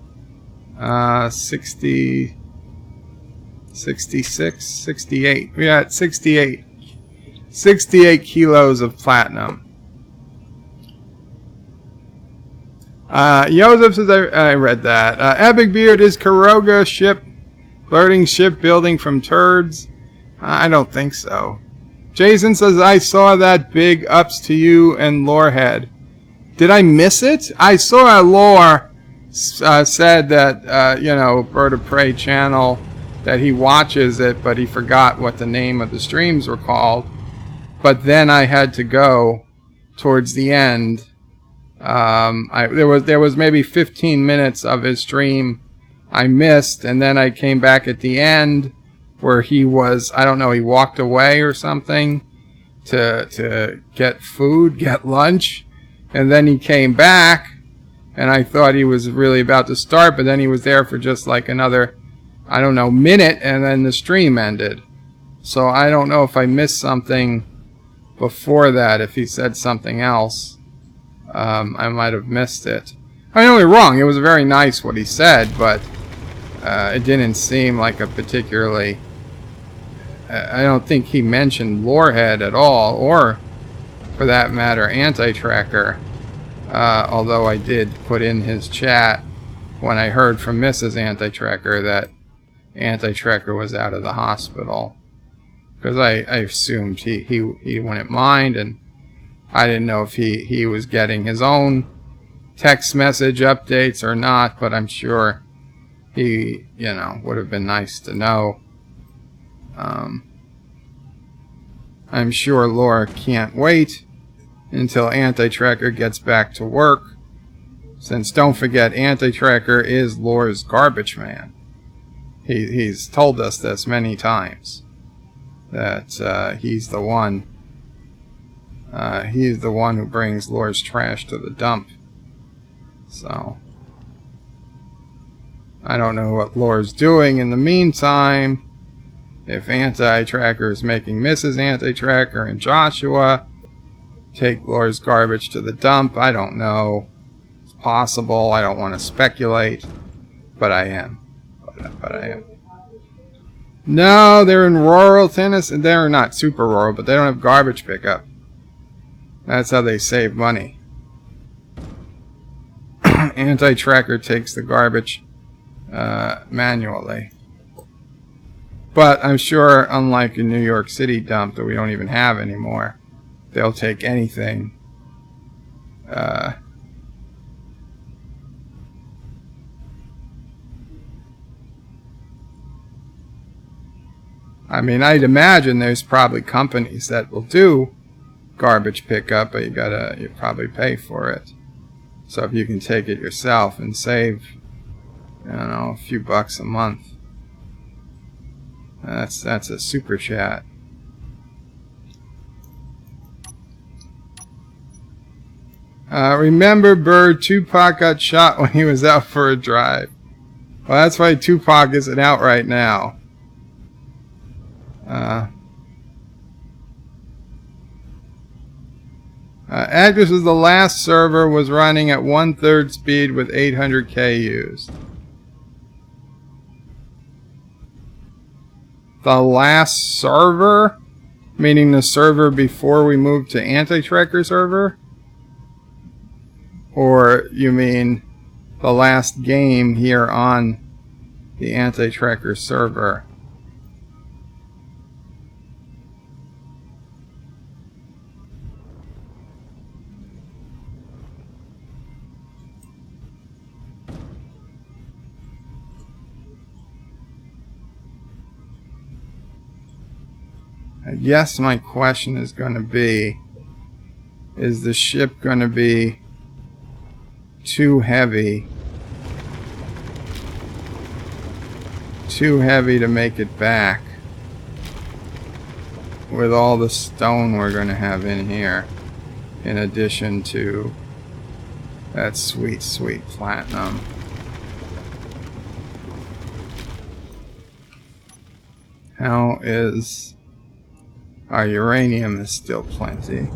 60, 66, 68. We got 68. 68 kilos of platinum. Joseph says, I read that. Epic Beard, is Caroga flirting shipbuilding from turds? I don't think so. Jason says, I saw that big ups to you and Lorehead. Did I miss it? I saw Lore said that, you know, Bird of Prey channel, that he watches it, but he forgot what the name of the streams were called. But then I had to go towards the end. There was maybe 15 minutes of his stream I missed, and then I came back at the end where he was, I don't know, he walked away or something to get food, get lunch, and then he came back, and I thought he was really about to start, but then he was there for just like another, I don't know, minute, and then the stream ended. So I don't know if I missed something before that, if he said something else. I might have missed it. I mean, don't get me wrong, it was very nice what he said, but it didn't seem like a particularly... I don't think he mentioned Lorehead at all, or, for that matter, Anti-Tracker. Although I did put in his chat when I heard from Mrs. Anti-Tracker that Anti-Tracker was out of the hospital. Because I assumed he wouldn't mind, and I didn't know if he was getting his own text message updates or not, but I'm sure he, you know, would have been nice to know. I'm sure Laura can't wait until Anti-Tracker gets back to work, since don't forget, Anti-Tracker is Laura's garbage man. He's told us this many times, that he's the one who brings Laura's trash to the dump. So I don't know what Laura's doing in the meantime. If Anti-Tracker is making Mrs. Anti-Tracker and Joshua take Laura's garbage to the dump, I don't know. It's possible. I don't want to speculate, but I am. But I am. No, they're in rural Tennessee. They're not super rural, but they don't have garbage pickup. That's how they save money. Anti-Tracker takes the garbage manually. But I'm sure, unlike a New York City dump that we don't even have anymore, they'll take anything. I mean, I'd imagine there's probably companies that will do garbage pickup, but you probably pay for it. So if you can take it yourself and save, I don't know, a few bucks a month, that's a super chat. Remember, Bird, Tupac got shot when he was out for a drive. Well, that's why Tupac isn't out right now. Actress was the last server was running at 1/3 speed with 800K used. The last server? Meaning the server before we moved to Anti-Tracker server? Or you mean the last game here on the Anti-Tracker server? I guess my question is going to be, is the ship going to be too heavy to make it back with all the stone we're going to have in here? in addition to that sweet, sweet platinum. How is... Our uranium is still plenty.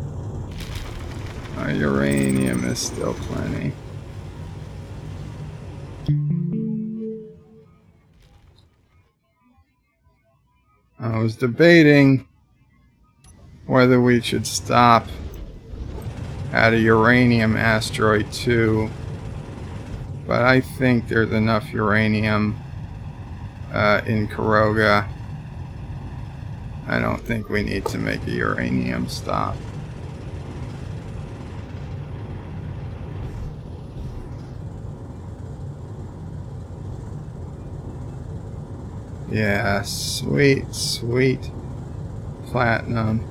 Our uranium is still plenty. I was debating whether we should stop at a uranium asteroid too, but I think there's enough uranium in Caroga. I don't think we need to make a uranium stop. Yeah, sweet, sweet platinum.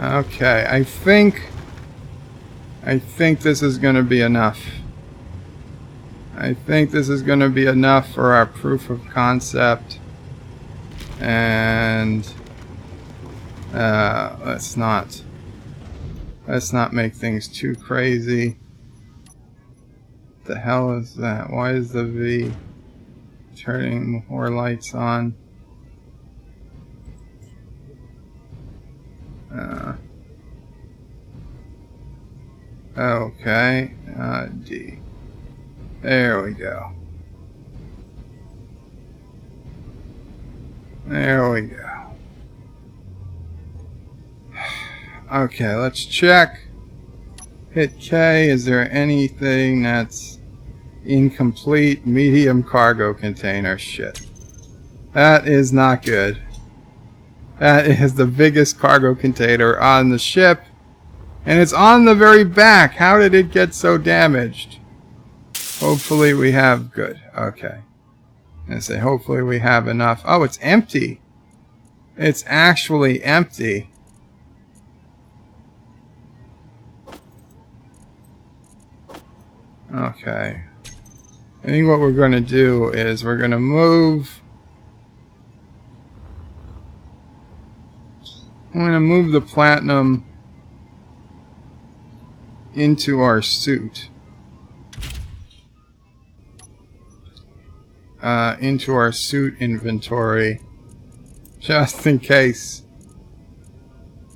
Okay, I think this is going to be enough. I think this is going to be enough for our proof of concept. And let's not make things too crazy. What the hell is that? Why is the V turning more lights on? Okay, D. There we go. There we go. Okay, let's check. Hit K. Is there anything that's incomplete? Medium cargo container. Shit. That is not good. That is the biggest cargo container on the ship. And it's on the very back. How did it get so damaged? Hopefully we have... Good. Okay. I say hopefully we have enough. Oh, it's empty. It's actually empty. Okay. I think what we're going to do is we're going to move... I'm going to move the platinum into our suit. Into our suit inventory. Just in case.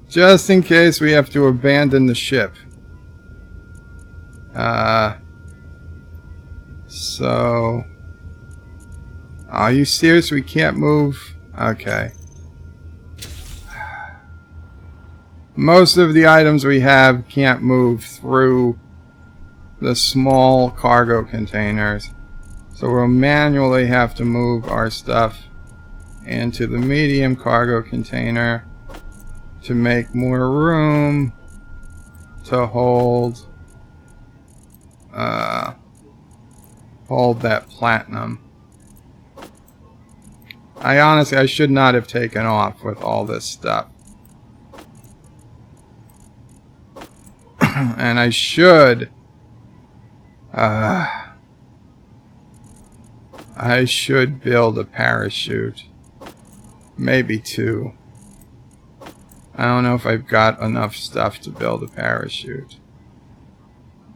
Just in case we have to abandon the ship. So... Are you serious? We can't move? Okay. Most of the items we have can't move through the small cargo containers. So we'll manually have to move our stuff into the medium cargo container to make more room to hold that platinum. I should not have taken off with all this stuff. And I should build a parachute. Maybe two. I don't know if I've got enough stuff to build a parachute.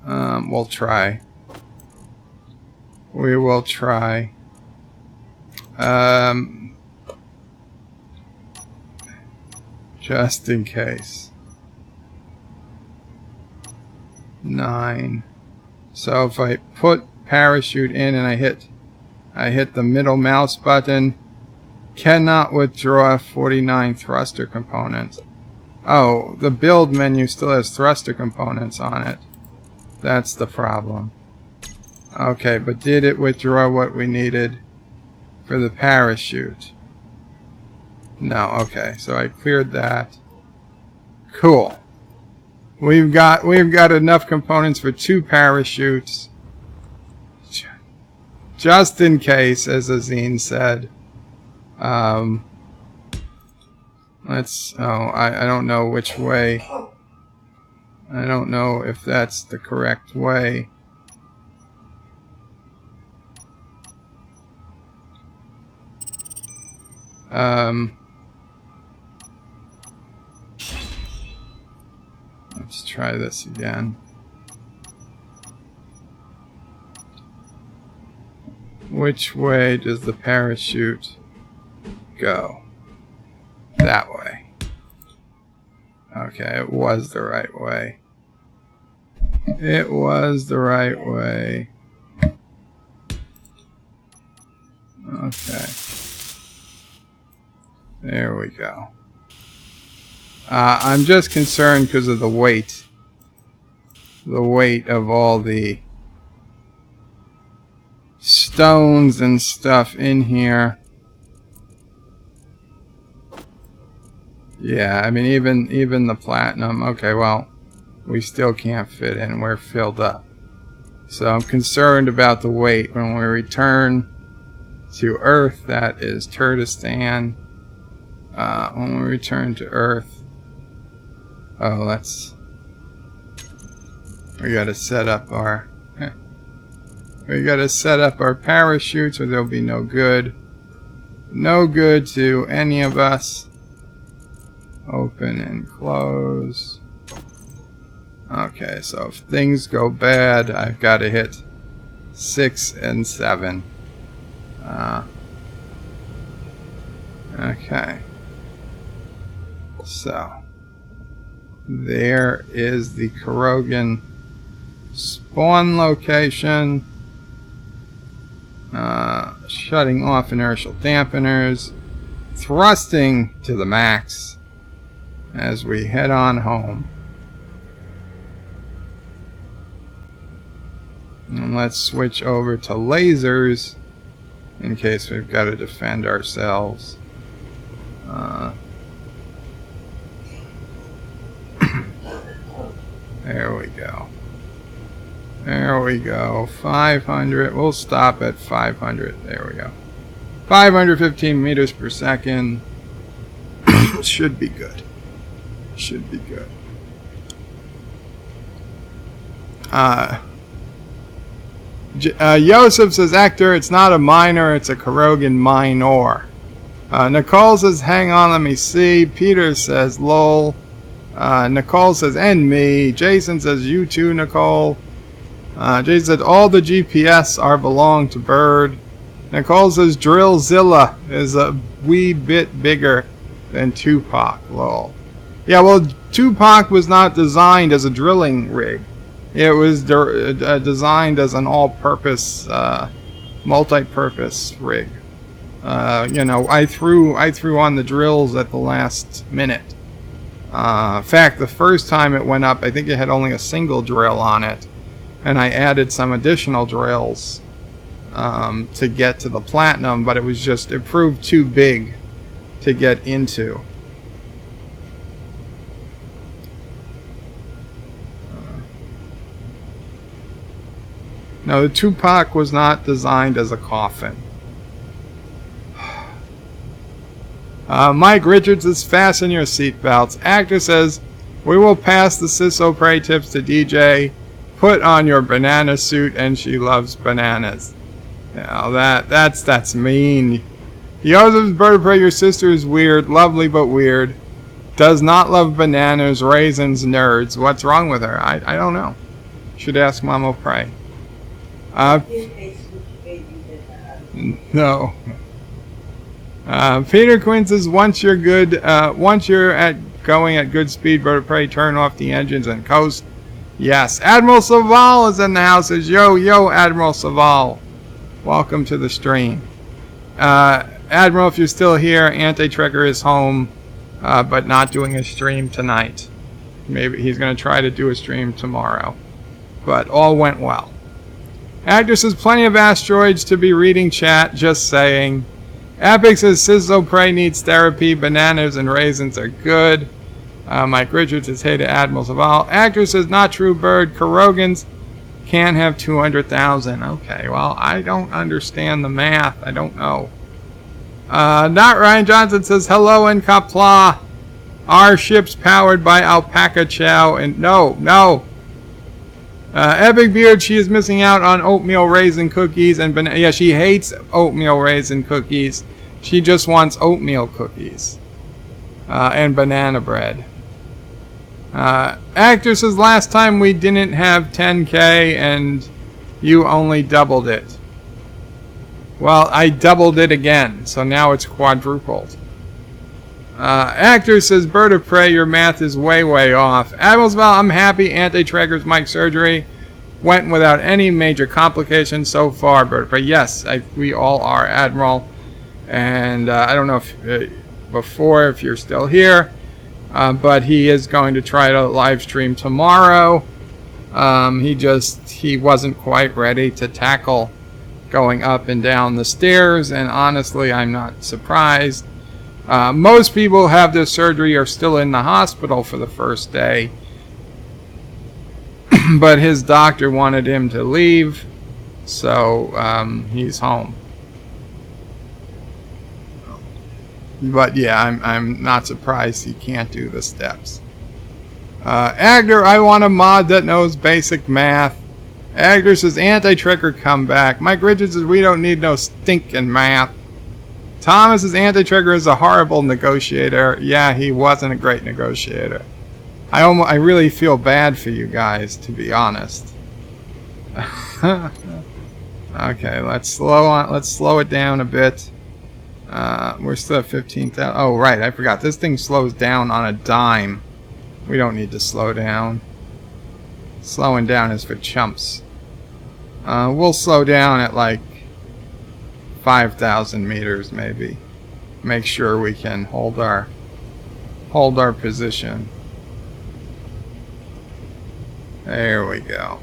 We'll try. We will try. Just in case. 9. So if I put parachute in and I hit the middle mouse button, cannot withdraw 49 thruster components. Oh, the build menu still has thruster components on it. That's the problem. Okay, but did it withdraw what we needed for the parachute? No, okay, so I cleared that. Cool. We've got enough components for 2 parachutes. Just in case, as Azine said. I don't know which way. I don't know if that's the correct way. Let's try this again. Which way does the parachute go? That way. Okay, it was the right way. It was the right way. Okay. There we go. I'm just concerned because of the weight. The weight of all the stones and stuff in here. Yeah, I mean even the platinum. Okay, well, we still can't fit in. We're filled up. So I'm concerned about the weight. When we return to Earth, that is Turkestan. When we return to Earth, we gotta set up our parachutes, or there'll be no good to any of us. Open and close. Okay, so if things go bad, I've got to hit 6 and 7. Okay. So there is the Carogan spawn location. Shutting off inertial dampeners. Thrusting to the max as we head on home. And let's switch over to lasers in case we've got to defend ourselves. There we go. There we go. 500. We'll stop at 500. There we go. 515 meters per second. Should be good. Should be good. Yosef says, Hector, it's not a miner, it's a Carogan minor. Nicole says, hang on, let me see. Peter says, lol. Nicole says, and me. Jason says, you too, Nicole. Jason said, all the GPS are belong to Bird. Nicole says, Drillzilla is a wee bit bigger than Tupac, lol. Yeah, well, Tupac was not designed as a drilling rig. It was designed as an all-purpose, multi-purpose rig. You know, I threw on the drills at the last minute. In fact, the first time it went up, I think it had only a single drill on it, and I added some additional drills to get to the platinum, but it proved too big to get into. No, the Tupac was not designed as a coffin. Mike Richards says, fasten your seatbelts. Actor says, we will pass the Ciso Prey tips to DJ. Put on your banana suit, and she loves bananas. Now that's mean. Joseph's Bird of Prey, your sister is weird, lovely but weird. Does not love bananas, raisins, nerds. What's wrong with her? I don't know. Should ask Mama Prey. No. Peter Quinn says, once you're going at good speed, Bird of Prey, turn off the engines and coast. Yes. Admiral Saval is in the house. Says, yo, Admiral Saval. Welcome to the stream. Admiral, if you're still here, Anti-Trekker is home, but not doing a stream tonight. Maybe he's going to try to do a stream tomorrow. But all went well. Actor says, plenty of asteroids to be reading chat, just saying. Epic says, Ciso Prey needs therapy, bananas and raisins are good. Mike Richards says, hey to Admiral Saval. Actor says, not true, Bird. Carogans can't have 200,000. Okay, well, I don't understand the math. I don't know. Not Ryan Johnson says, hello in Qapla. Our ship's powered by alpaca chow and no. Epic Beard, she is missing out on oatmeal raisin cookies and banana. Yeah, she hates oatmeal raisin cookies. She just wants oatmeal cookies. And banana bread. Actor says last time we didn't have 10K and you only doubled it. Well, I doubled it again, so now it's quadrupled. Actor says, Bird of Prey, your math is way off. Admiralsville, I'm happy Anti-Traeger's mic surgery went without any major complications so far, Bird of Prey. Yes, we all are, Admiral. And I don't know if if you're still here, but he is going to try to live stream tomorrow. He wasn't quite ready to tackle going up and down the stairs, and honestly, I'm not surprised. Most people who have this surgery are still in the hospital for the first day, but his doctor wanted him to leave, so he's home. But yeah, I'm not surprised he can't do the steps. Agner, I want a mod that knows basic math. Agner says Anti-Tracker come back. Mike Richards says we don't need no stinking math. Thomas says Anti-Tracker is a horrible negotiator. Yeah, he wasn't a great negotiator. I really feel bad for you guys, to be honest. Okay, let's slow it down a bit. We're still at 15,000. Oh, right, I forgot. This thing slows down on a dime. We don't need to slow down. Slowing down is for chumps. We'll slow down at like 5,000 meters, maybe. Make sure we can hold our position. There we go.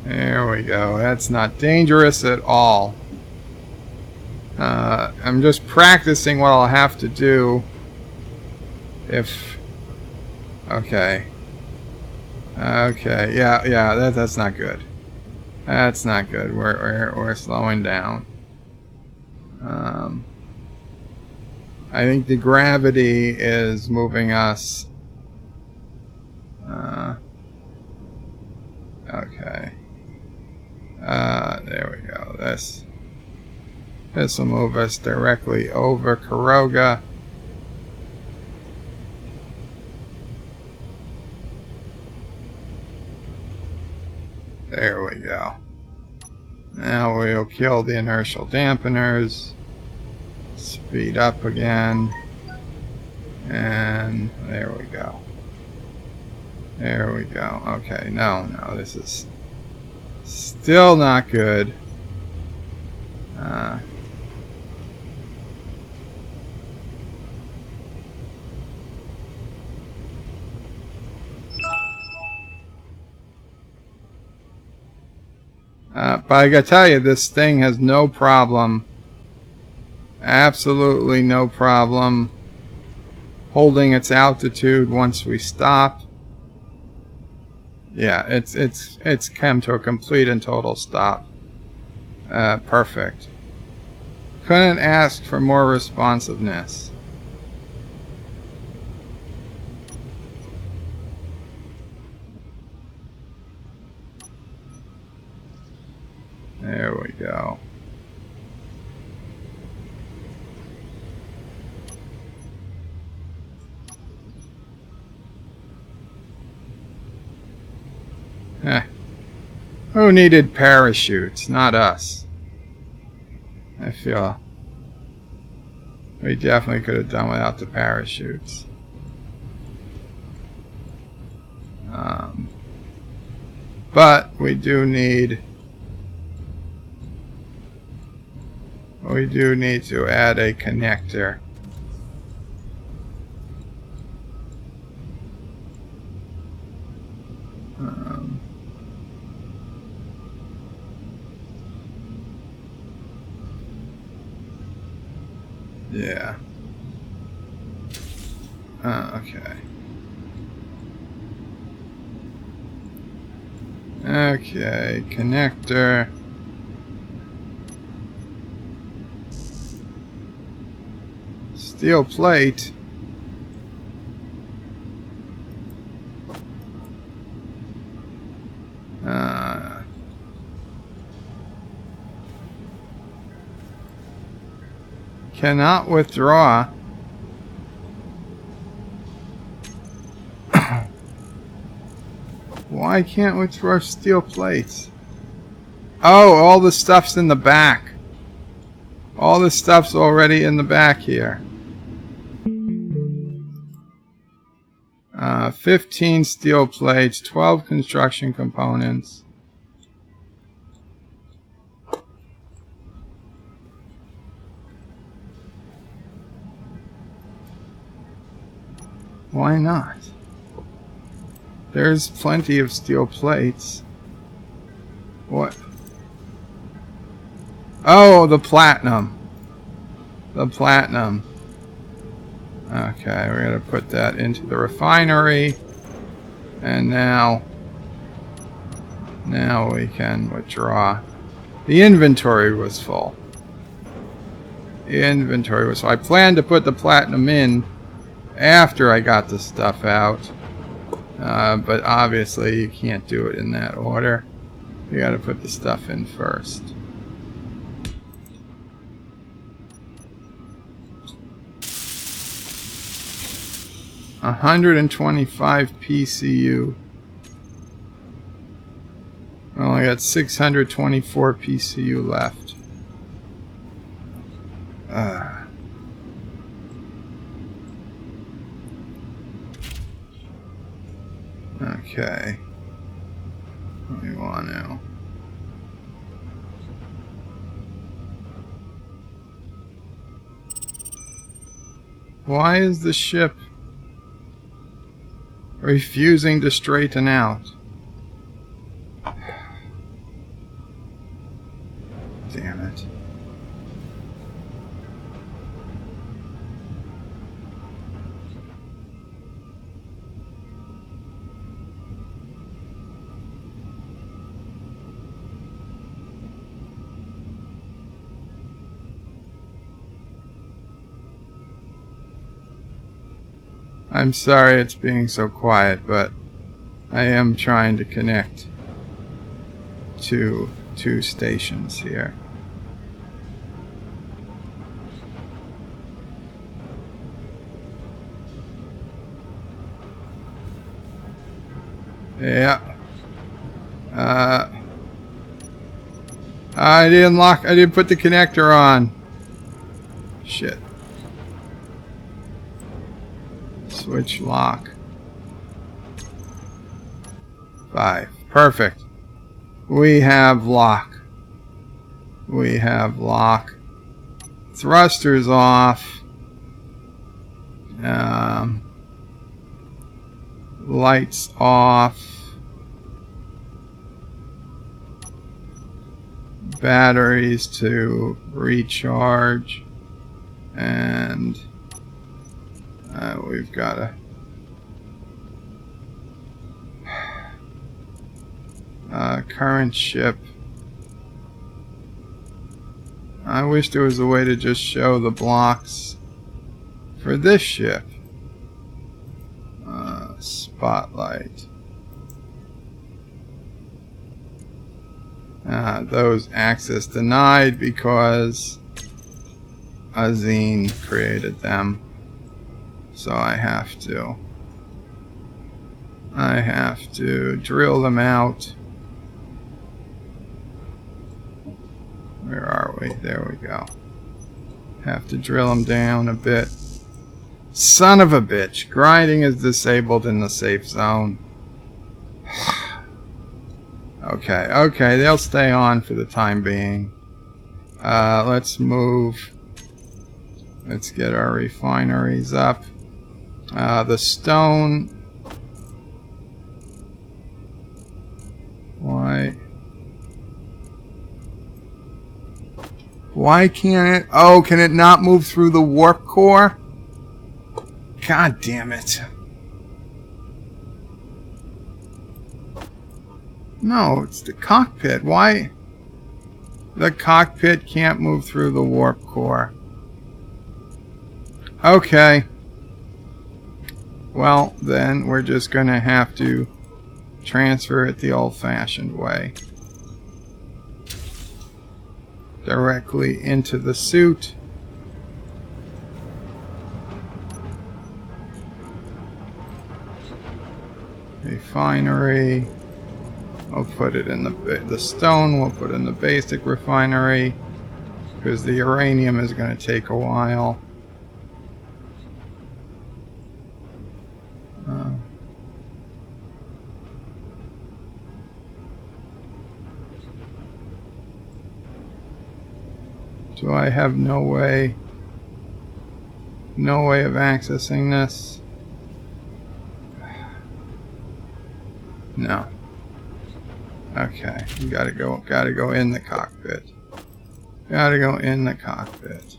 There we go. That's not dangerous at all. I'm just practicing what I'll have to do if... Okay. Okay, yeah, that's not good. That's not good. We're slowing down. I think the gravity is moving us. Okay. There we go. This will move us directly over Caroga. There we go. Now we'll kill the inertial dampeners. Speed up again. And there we go. There we go. Okay, no, this is still not good. But I gotta tell you, this thing has no problem, absolutely no problem, holding its altitude once we stop. Yeah, it's come to a complete and total stop. Perfect. Couldn't ask for more responsiveness. There we go. Who needed parachutes? Not us. I feel we definitely could have done without the parachutes. But we do need to add a connector. Yeah. Okay. Okay, connector. Steel plate. Cannot withdraw. Why can't withdraw steel plates? Oh, all the stuff's in the back. All the stuff's already in the back here. 15 steel plates, 12 construction components. Why not? There's plenty of steel plates. What? Oh, the platinum. The platinum. Okay, we're going to put that into the refinery. And now we can withdraw. The inventory was full. The inventory was full. I planned to put the platinum in after I got the stuff out. But obviously you can't do it in that order. You got to put the stuff in first. $125 PCU. I only got 624 PCU left. Okay. What do you want now? Why is the ship refusing to straighten out? Damn it. I'm sorry it's being so quiet, but I am trying to connect to 2 stations here. Yeah. I didn't put the connector on. Shit. Switch lock. 5. Perfect. We have lock. We have lock. Thrusters off. Lights off. Batteries to recharge. And we've got a current ship. I wish there was a way to just show the blocks for this ship. Spotlight. Those access denied because Azine created them. So I have to drill them out. Where are we? There we go. Have to drill them down a bit. Son of a bitch. Grinding is disabled in the safe zone. Okay, they'll stay on for the time being. Let's move. Let's get our refineries up. The stone. Why can't it? Oh, can it not move through the warp core? God damn it. No, it's the cockpit. Why? The cockpit can't move through the warp core. Okay. Well, then we're just going to have to transfer it the old-fashioned way. Directly into the suit. Refinery. We'll put it in the stone. We'll put in the basic refinery because the uranium is going to take a while. Do I have no way of accessing this? No. Okay, you gotta go in the cockpit. Gotta go in the cockpit.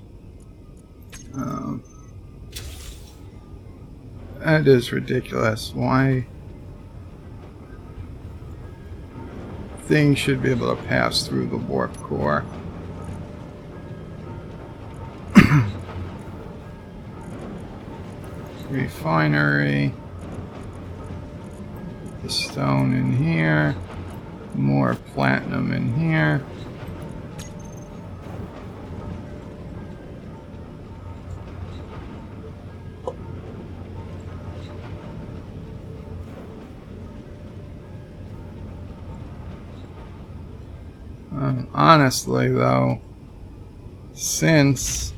That is ridiculous. Why? Things should be able to pass through the warp core. Refinery. The stone in here. More platinum in here. Honestly, though, since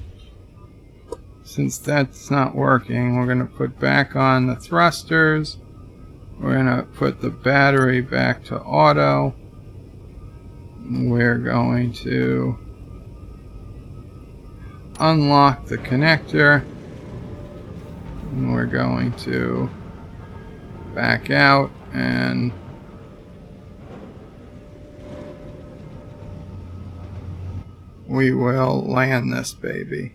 that's not working, we're going to put back on the thrusters. We're going to put the battery back to auto. We're going to unlock the connector. And we're going to back out and we will land this baby.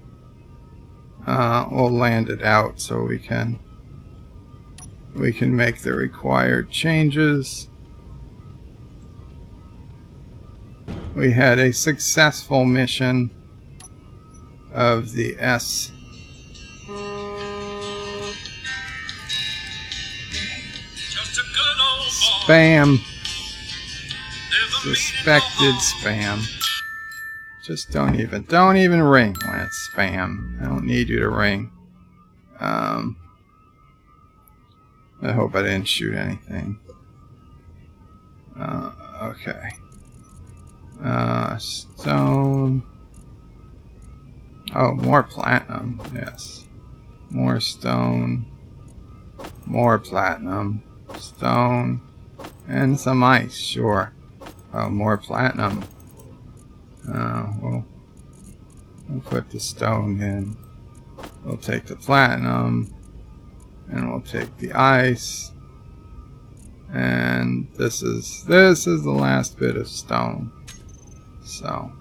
We'll land it out so we can make the required changes. We had a successful mission of the spam. Suspected spam. Just don't even ring when it's spam. I don't need you to ring. I hope I didn't shoot anything. Okay. Stone. Oh, more platinum. Yes. More stone. More platinum. Stone. And some ice. Sure. Oh, more platinum. We'll put the stone in. We'll take the platinum. And we'll take the ice. And this is the last bit of stone. So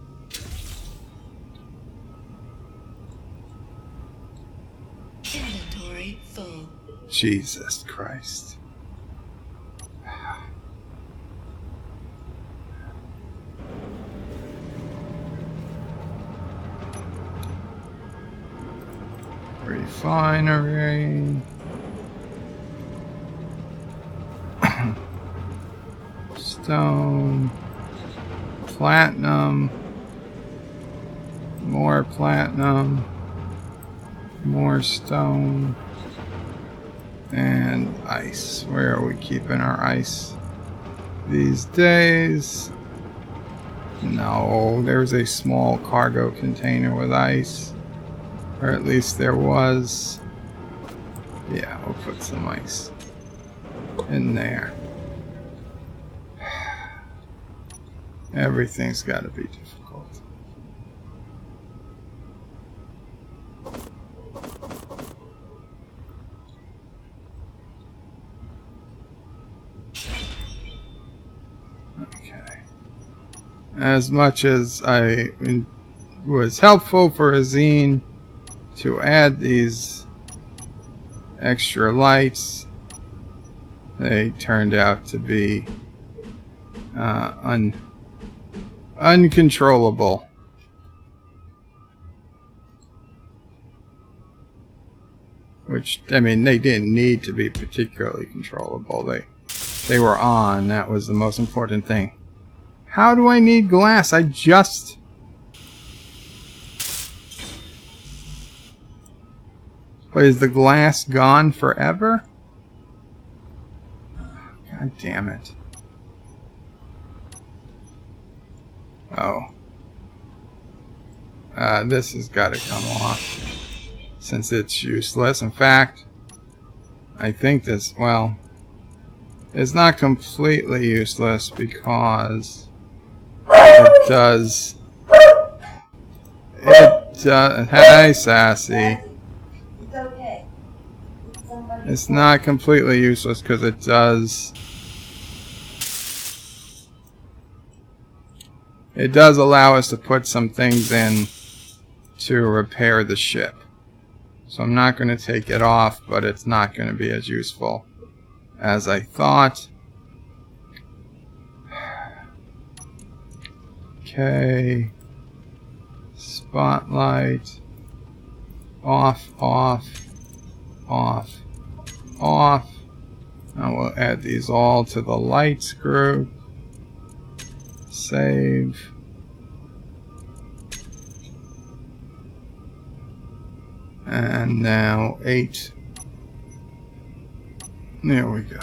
inventory full. Jesus Christ. Refinery. Stone. Platinum. More platinum. More stone. And ice. Where are we keeping our ice these days? No, there's a small cargo container with ice. Or at least there was. Yeah, we'll put some ice in there. Everything's got to be difficult. Okay. As much as I was helpful for Azine to add these extra lights, they turned out to be uncontrollable. Which, I mean, they didn't need to be particularly controllable. They were on. That was the most important thing. How do I need glass? I just... Wait, is the glass gone forever? God damn it. Oh. This has got to come off. Since it's useless. In fact, I think this, well, it's not completely useless because it does. Hey, Sassy. It's okay. It's not completely useless because it does. It does allow us to put some things in to repair the ship. So I'm not going to take it off, but it's not going to be as useful as I thought. Okay. Spotlight. Off, off, off, off. Now we'll add these all to the lights group. Save. And now 8. There we go.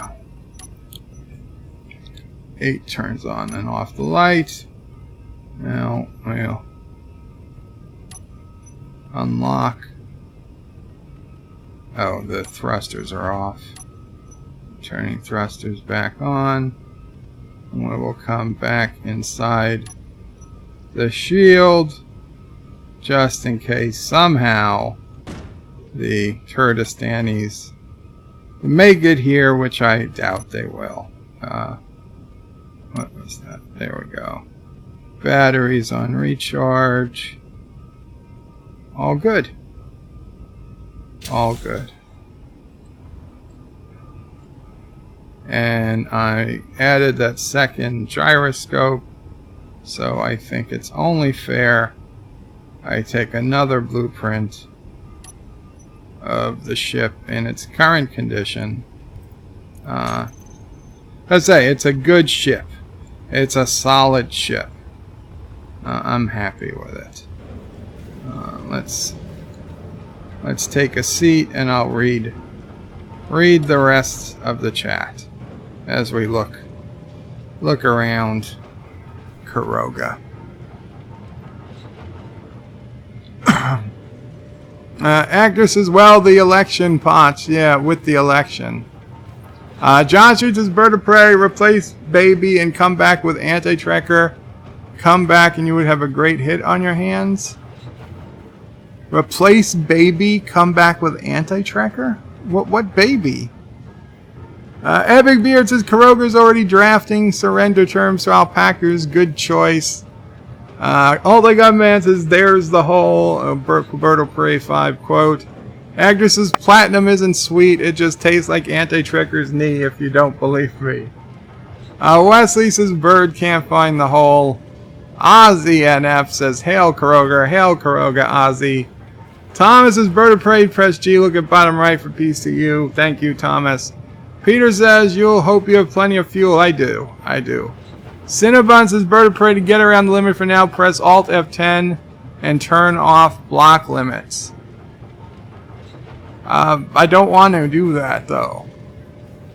8 turns on and off the light. Now we'll unlock. Oh, the thrusters are off. Turning thrusters back on. And we will come back inside the shield just in case somehow the Turdistanis make it here, which I doubt they will. What was that? There we go. Batteries on recharge. All good. All good. And I added that second gyroscope, so I think it's only fair I take another blueprint of the ship in its current condition. Let's say it's a good ship. It's a solid ship. I'm happy with it. Let's take a seat and I'll read the rest of the chat as we look around Caroga. Actress as well, the election pots. Yeah, with the election. John shoots his bird of prey, replace baby, and come back with anti-tracker. Come back and you would have a great hit on your hands. Replace baby, come back with anti-tracker? What baby? Epic Beard says Caroga's already drafting surrender terms to alpacas. Good choice. All they got, man, says there's the whole Roberto Prey 5 quote. Agnes's platinum isn't sweet, it just tastes like anti-tracker's knee if you don't believe me. Wesley says bird can't find the hole. Ozzy NF says hail Caroga, Ozzy. Thomas says bird of prey, press G, look at bottom right for PCU. Thank you, Thomas. Peter says you'll hope you have plenty of fuel. I do. Cinnabon says bird of prey, to get around the limit for now, press Alt F10 and turn off block limits. I don't want to do that though.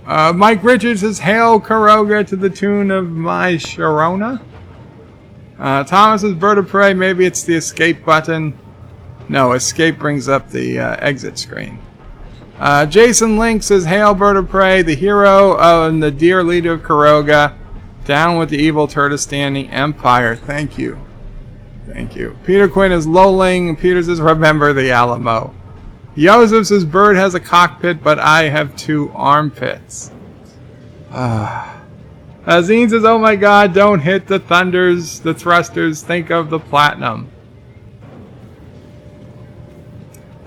Mike Richards says hail Caroga to the tune of my Sharona. Thomas says bird of prey, maybe it's the escape button. No, escape brings up the exit screen. Jason Link says hail bird of prey, the hero and the dear leader of Caroga. Down with the evil Turdistani Empire. Thank you. Peter Quinn is lolling. Peter says remember the Alamo. Joseph says bird has a cockpit, but I have 2 armpits. Azine says, oh my god, don't hit the thunders, the thrusters, think of the platinum.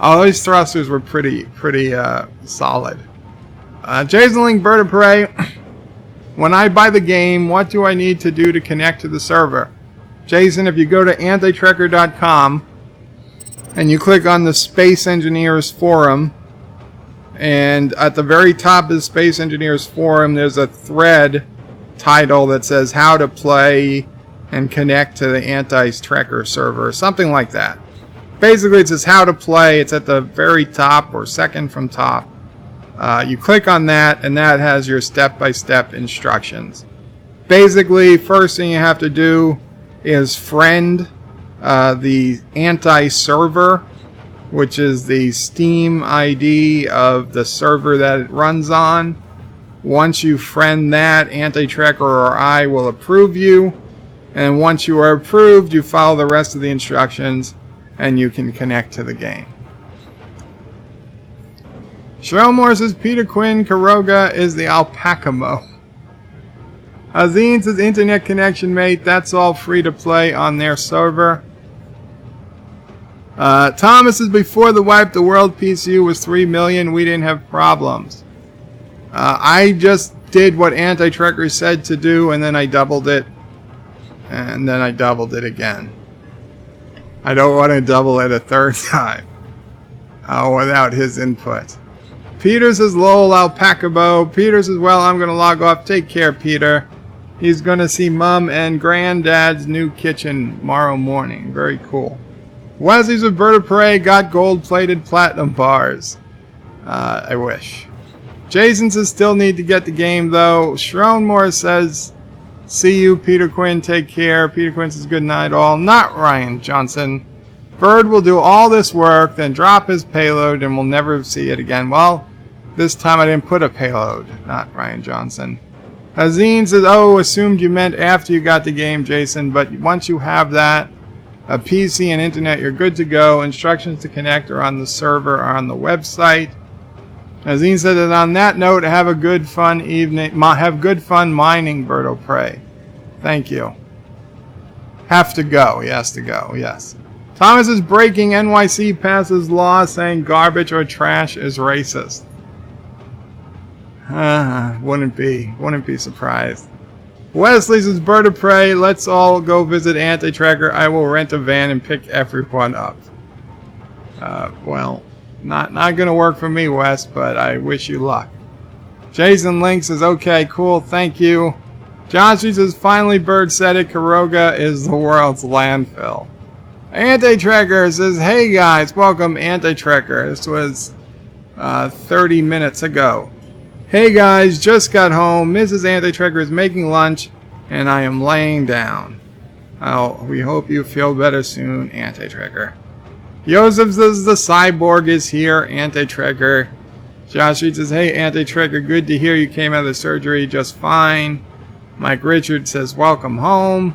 Oh, those thrusters were pretty solid. Jason Link, bird of prey. When I buy the game, what do I need to do to connect to the server? Jason, if you go to antitracker.com and you click on the Space Engineers Forum, and at the very top of the Space Engineers Forum, there's a thread title that says how to play and connect to the Anti-Tracker server, something like that. Basically, it says how to play. It's at the very top or second from top You click on that, and that has your step-by-step instructions. Basically, first thing you have to do is friend the anti-server, which is the Steam ID of the server that it runs on. Once you friend that, Anti-Tracker or I will approve you. And once you are approved, you follow the rest of the instructions, and you can connect to the game. Sherelmore says Peter Quinn Caroga is the alpaca mo. Azine says internet connection, mate. That's all free to play on their server. Thomas says before the wipe, the world PCU was 3 million. We didn't have problems. I just did what Anti-Tracker said to do, and then I doubled it. And then I doubled it again. I don't want to double it a third time. Without his input. Peter says, lol, alpaca bow. Peter says, well, I'm going to log off. Take care, Peter. He's going to see Mom and Granddad's new kitchen tomorrow morning. Very cool. Wesley's with Bird of Prey. Got gold-plated platinum bars. I wish. Jason says, still need to get the game, though. Schroenmore says, see you, Peter Quinn. Take care. Peter Quinn says, good night, all. Not Ryan Johnson. Bird will do all this work, then drop his payload, and we'll never see it again. Well, this time I didn't put a payload. Not Ryan Johnson. Hazine says, oh, assumed you meant after you got the game, Jason, but once you have that, a PC and internet, you're good to go. Instructions to connect are on the server or on the website. Hazine said that on that note, have a good fun evening. Have good fun mining, Bird of Prey. Thank you. Have to go. He has to go, yes. Thomas is breaking. NYC passes law saying garbage or trash is racist. Wouldn't be surprised. Wesley says, Bird of Prey, let's all go visit Anti-Tracker. I will rent a van and pick everyone up. Well, not gonna work for me, Wes, but I wish you luck. Jason Link says, okay, cool, thank you. Josh says, finally Bird said it, Caroga is the world's landfill. Anti-Tracker says, hey guys, welcome Anti-Tracker. This was 30 minutes ago. Hey guys, just got home. Mrs. Anti-Tracker is making lunch, and I am laying down. Oh, we hope you feel better soon, Anti-Tracker. Joseph says the cyborg is here, Anti-Tracker. Josh Reed says, hey Anti-Tracker, good to hear you came out of the surgery just fine. Mike Richard says, welcome home.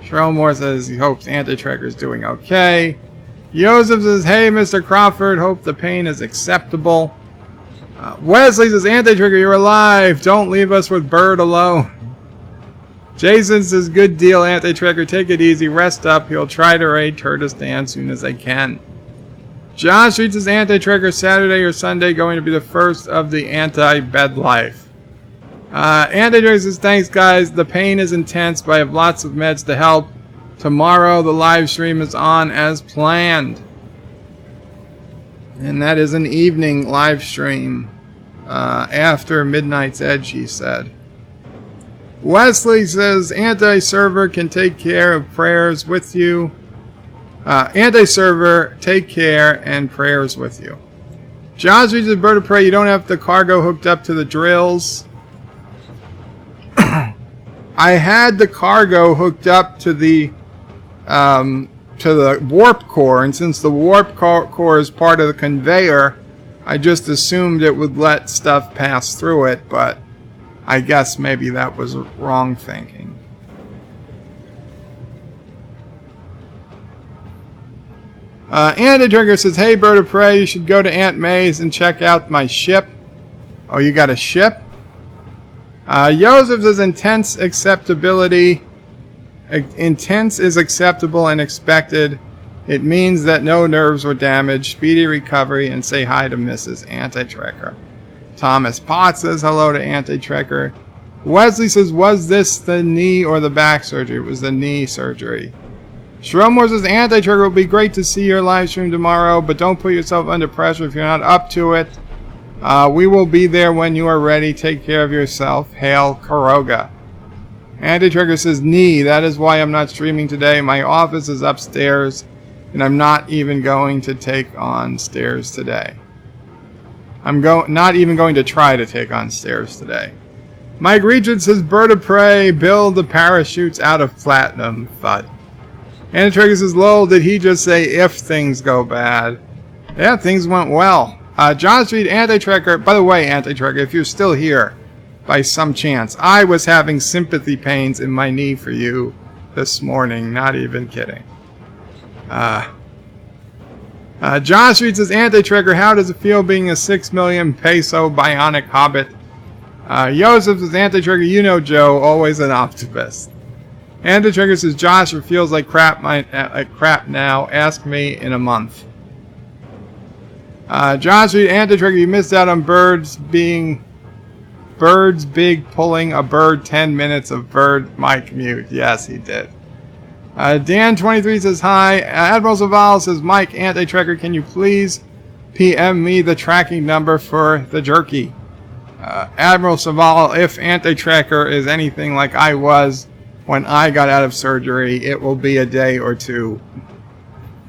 Sherelmore says he hopes Anti-Tracker is doing okay. Joseph says, hey Mr. Crawford, hope the pain is acceptable. Wesley says, Anti-Tracker, you're alive. Don't leave us with Bird alone. Jason says, good deal, Anti-Tracker. Take it easy. Rest up. He'll try to raid Turtistan as soon as I can. Josh reads his Anti-Tracker Saturday or Sunday going to be the first of the anti-bed life. Anti-Tracker says, thanks, guys. The pain is intense, but I have lots of meds to help. Tomorrow, the live stream is on as planned. And that is an evening live stream after Midnight's Edge, he said. Wesley says, anti-server can take care of prayers with you. Anti-server, take care and prayers with you. Josh reads the Bird of Prey, you don't have the cargo hooked up to the drills. I had the cargo hooked up to the warp core, and since the warp core is part of the conveyor, I just assumed it would let stuff pass through it, but I guess maybe that was wrong thinking. Anti-Trigger says, hey Bird of Prey, you should go to Aunt May's and check out my ship. Oh, you got a ship? Joseph says, intense acceptability. Intense is acceptable and expected. It means that no nerves were damaged. Speedy recovery, and say hi to Mrs. Anti-Tracker. Thomas Potts says hello to Anti-Tracker. Wesley says, was this the knee or the back surgery? It was the knee surgery. Sherelmore says, Anti-Tracker, will be great to see your live stream tomorrow, but don't put yourself under pressure if you're not up to it. We will be there when you are ready. Take care of yourself. Hail, Caroga. Anti-Trigger says, knee, that is why I'm not streaming today. My office is upstairs, and I'm not even going to take on stairs today. I'm not even going to try to take on stairs today. Mike Regent says, bird of prey, build the parachutes out of platinum. Thud. Anna Trigger says, lol, did he just say if things go bad? Yeah, things went well. John Street, Anti-Tracker. By the way, Anti-Tracker, if you're still here, by some chance, I was having sympathy pains in my knee for you this morning. Not even kidding. John Street says, Anti-Tracker, how does it feel being a 6 million peso bionic hobbit? Joseph says, Anti-Tracker, you know Joe, always an optimist. Anti-Tracker says, Josh, it feels like crap now. Ask me in a month. John Street, Anti-Tracker, you missed out on birds big pulling a bird 10 minutes of bird mic mute. Yes, he did. Dan23 says, hi. Admiral Zaval says, Mike, Anti-Tracker, can you please PM me the tracking number for the jerky? Admiral Zaval, if Anti-Tracker is anything like I was when I got out of surgery, it will be a day or two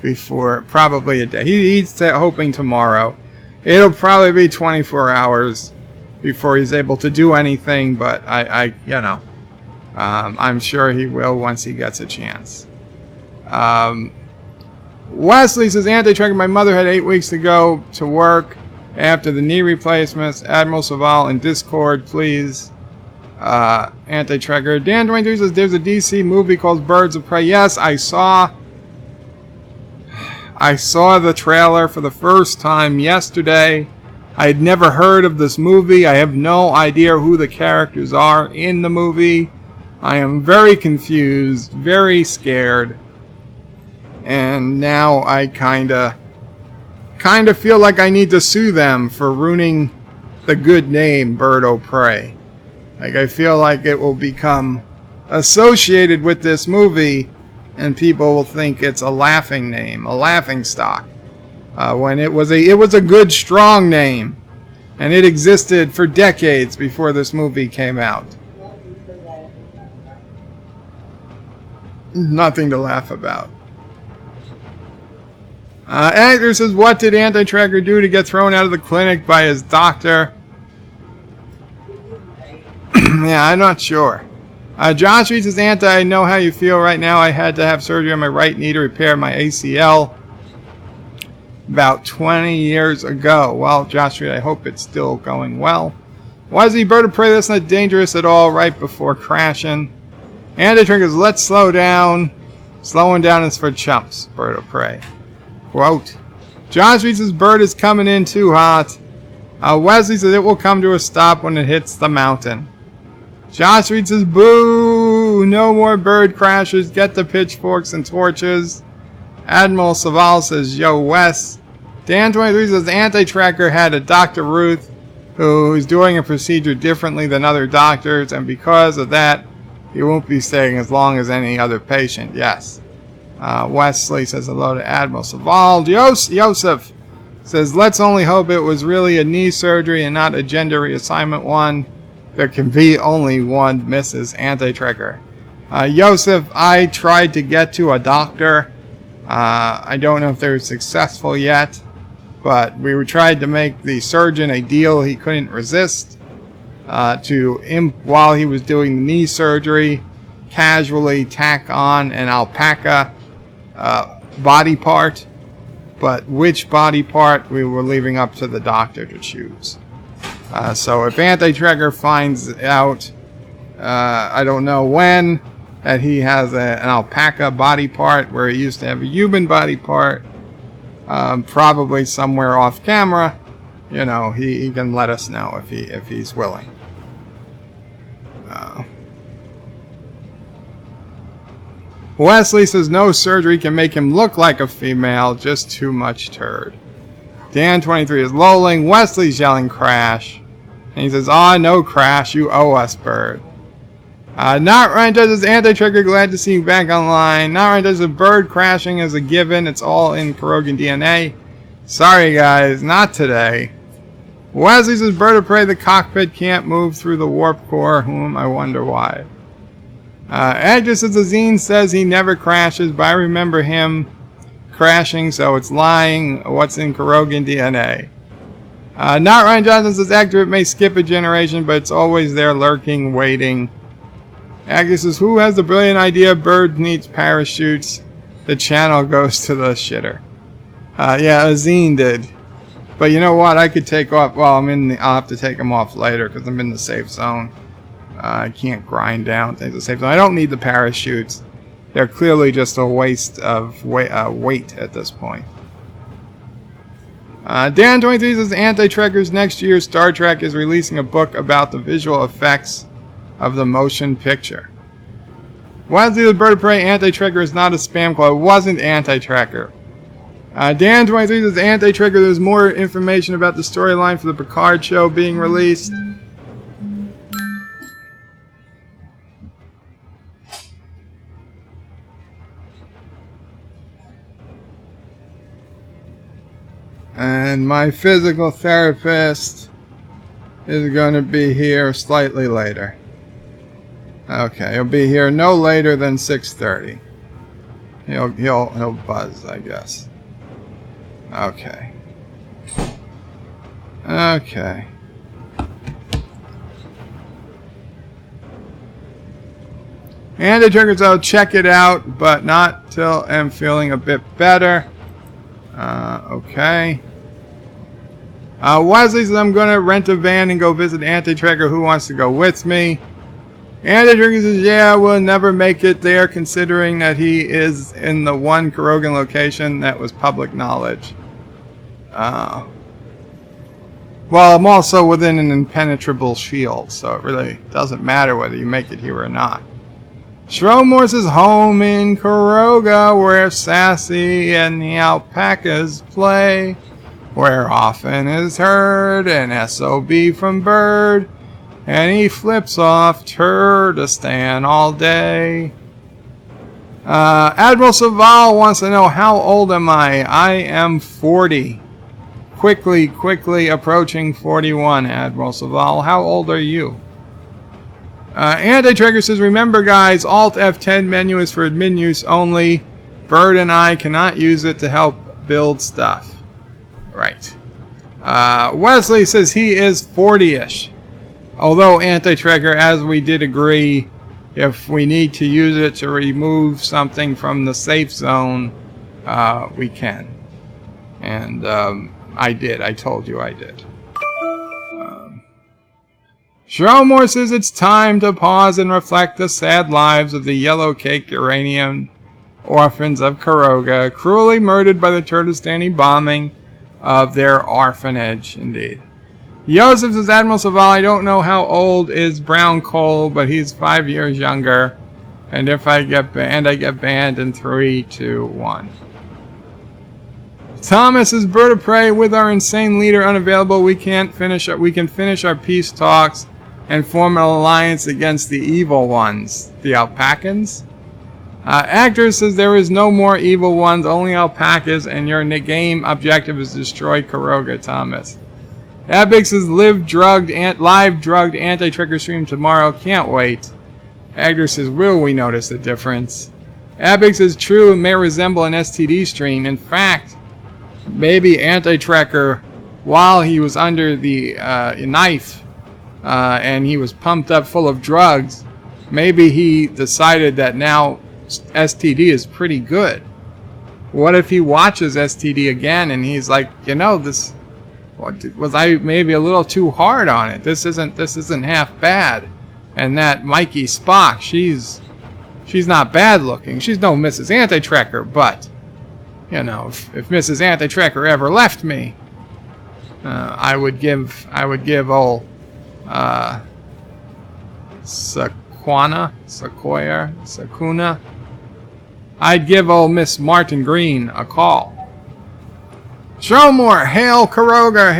before, probably a day. He's hoping tomorrow. It'll probably be 24 hours before he's able to do anything, but I'm sure he will once he gets a chance. Wesley says, Anti-Tracker, my mother had 8 weeks to go to work after the knee replacements. Admiral Saval in Discord, please. Anti-Tracker. Dan23 says, there's a DC movie called Birds of Prey. Yes, I saw the trailer for the first time yesterday. I had never heard of this movie. I have no idea who the characters are in the movie. I am very confused, very scared. And now I kind of feel like I need to sue them for ruining the good name Bird o' Prey. Like, I feel like it will become associated with this movie and people will think it's a laughing name, a laughing stock. When it was a good, strong name. And it existed for decades before this movie came out. Nothing to laugh about. Actor says, what did Anti-Tracker do to get thrown out of the clinic by his doctor? Yeah, I'm not sure. Josh Reed says, Anti, I know how you feel right now. I had to have surgery on my right knee to repair my ACL about 20 years ago. Well, Josh Reed, I hope it's still going well. Why is he Bird of Prey? That's not dangerous at all right before crashing. Anti-Tracker says, let's slow down. Slowing down is for chumps, Bird of Prey. Quote. Josh Reed says, Bird is coming in too hot. Wesley says, it will come to a stop when it hits the mountain. Josh Reed says, boo! No more bird crashes. Get the pitchforks and torches. Admiral Saval says, yo, Wes. Dan23 says, Anti-Tracker had a Dr. Ruth who's doing a procedure differently than other doctors, and because of that, he won't be staying as long as any other patient. Yes. Wesley says hello to Admiral Saval. Joseph says, let's only hope it was really a knee surgery and not a gender reassignment one. There can be only one Mrs. Anti-Tracker. Joseph, I tried to get to a doctor. I don't know if they were successful yet, but we tried to make the surgeon a deal he couldn't resist while he was doing the knee surgery, casually tack on an alpaca body part, but which body part we were leaving up to the doctor to choose. So if Anti-Tracker finds out, I don't know when, that he has an alpaca body part where he used to have a human body part, probably somewhere off camera, you know, he can let us know if he's willing. Wesley says no surgery can make him look like a female, just too much turd. Dan23 is lolling. Wesley's yelling crash. And he says, ah, no crash, you owe us, Bird. Not Ryan Judge says, Anti-Tracker, glad to see you back online. Not Ryan Judge says, Bird crashing is a given. It's all in Carogan DNA. Sorry, guys, not today. Wesley says, Bird of Prey, the cockpit can't move through the warp core. I wonder why. Agnes says, Azine says he never crashes, but I remember him crashing, so it's lying. What's in Carogan DNA? Not Ryan Johnson says accurate may skip a generation, but it's always there lurking, waiting. Agnes says, who has the brilliant idea bird needs parachutes? The channel goes to the shitter. Yeah, Azine did. But you know what? I could take off. Well, I'll have to take them off later because I'm in the safe zone. I can't grind down things in the safe zone. I don't need the parachutes. They're clearly just a waste of weight at this point. Dan23 says Anti-Trekkers next year Star Trek is releasing a book about the visual effects of the motion picture. Wesley the Bird of Prey Anti-Trekker is not a spam call. It wasn't Anti-Trekker. Dan23 says Anti-Trekker, there's more information about the storyline for the Picard show being released. And my physical therapist is going to be here slightly later. Okay, he'll be here no later than 6:30. He'll buzz, I guess. Okay. Okay. And the triggers, I'll check it out, but not till I'm feeling a bit better. Okay. Wesley says I'm going to rent a van and go visit Anti-Trekker. Who wants to go with me? Anti-Trekker says, yeah, we'll never make it there considering that he is in the one Carogan location that was public knowledge. Well, I'm also within an impenetrable shield, so it really doesn't matter whether you make it here or not. Shromore says home in Caroga, where Sassy and the alpacas play, where often is heard an SOB from Bird, and he flips off Turdistan all day. Admiral Saval wants to know, how old am I? I am 40. Quickly approaching 41, Admiral Saval. How old are you? Anti-Trekker says, remember guys, Alt F10 menu is for admin use only. Bird and I cannot use it to help build stuff. Right. Wesley says he is 40-ish. Although Anti-Trekker, as we did agree, if we need to use it to remove something from the safe zone, we can. And I did. I told you I did. Shromore says it's time to pause and reflect the sad lives of the yellow-cake uranium orphans of Caroga, cruelly murdered by the Turdistani bombing of their orphanage, indeed. Joseph says, Admiral Saval, I don't know how old is Brown Cole, but he's 5 years younger. And if I get banned, I get banned in 3, 2, 1. Thomas is Bird of Prey. With our insane leader unavailable, we can finish our peace talks and form an alliance against the evil ones, the alpacans. Actor says there is no more evil ones, only alpacas, and your game objective is to destroy Caroga, Thomas. Abig says live drugged Anti-Trekker stream tomorrow. Can't wait. Agder says, will we notice the difference? Abig says true, it may resemble an STD stream. In fact, maybe Anti-Trekker, while he was under the knife and he was pumped up full of drugs, maybe he decided that now STD is pretty good. What if he watches STD again and he's like, you know, this... was I maybe a little too hard on it? This isn't half bad. And that Mikey Spock, she's not bad looking. She's no Mrs. Anti-Trekker, but you know, if Mrs. Anti-Trekker ever left me, I would give old Sakuna. I'd give old Miss Martin Green a call. Shromore, hail Caroga,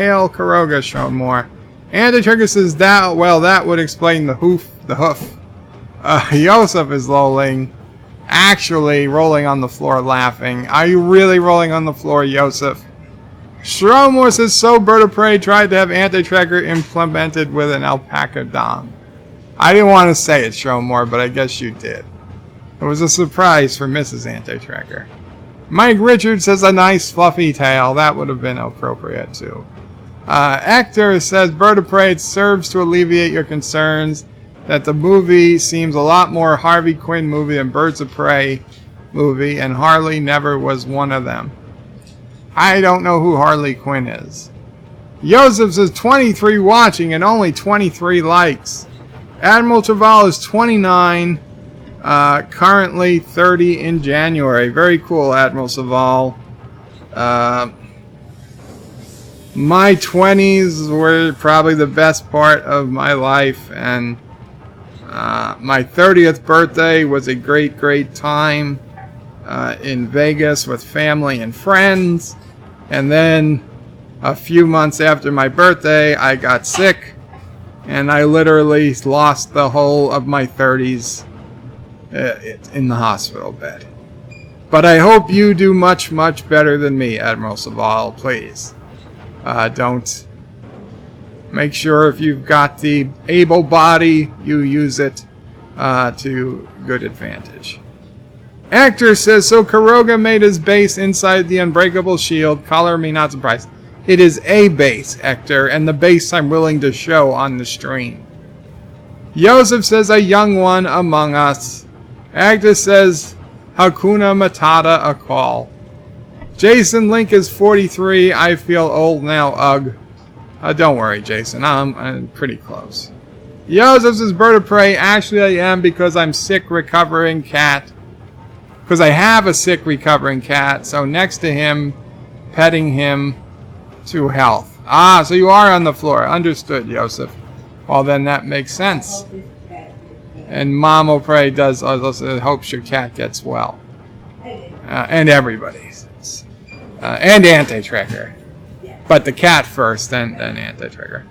Shromore. Anti-Trekker says that, well, that would explain the hoof. Yosef is lolling, actually rolling on the floor laughing. Are you really rolling on the floor, Yosef? Shromore says, so Bird of Prey tried to have Anti-Trekker implemented with an alpaca dom. I didn't want to say it, Shromore, but I guess you did. It was a surprise for Mrs. Anti-Trekker. Mike Richards says a nice fluffy tail. That would have been appropriate too. Hector says, Bird of Prey, it serves to alleviate your concerns that the movie seems a lot more Harley Quinn movie than Birds of Prey movie, and Harley never was one of them. I don't know who Harley Quinn is. Joseph says 23 watching and only 23 likes. Admiral Chaval is 29, currently 30 in January. Very cool, Admiral Chaval. My 20s were probably the best part of my life, and my 30th birthday was a great, great time in Vegas with family and friends. And then a few months after my birthday, I got sick, and I literally lost the whole of my 30s in the hospital bed. But I hope you do much, much better than me, Admiral Saval, please. Don't. Make sure if you've got the able body, you use it to good advantage. Actor says, so Carogan made his base inside the unbreakable shield. Color me not surprised. It is a base, Hector, and the base I'm willing to show on the stream. Joseph says, a young one among us. Actor says, Hakuna Matata a call. Jason Link is 43. I feel old now, ugh. Don't worry, Jason. I'm pretty close. Joseph says, Bird of Prey. Actually, I am because I'm sick recovering cat. Because I have a sick recovering cat. So next to him, petting him to health. Ah, so you are on the floor. Understood, Joseph. Well, then that makes sense. And Mama Prey does also hopes your cat gets well. And everybody's. And Anti-Tracker. But the cat first, then Anti-Tracker.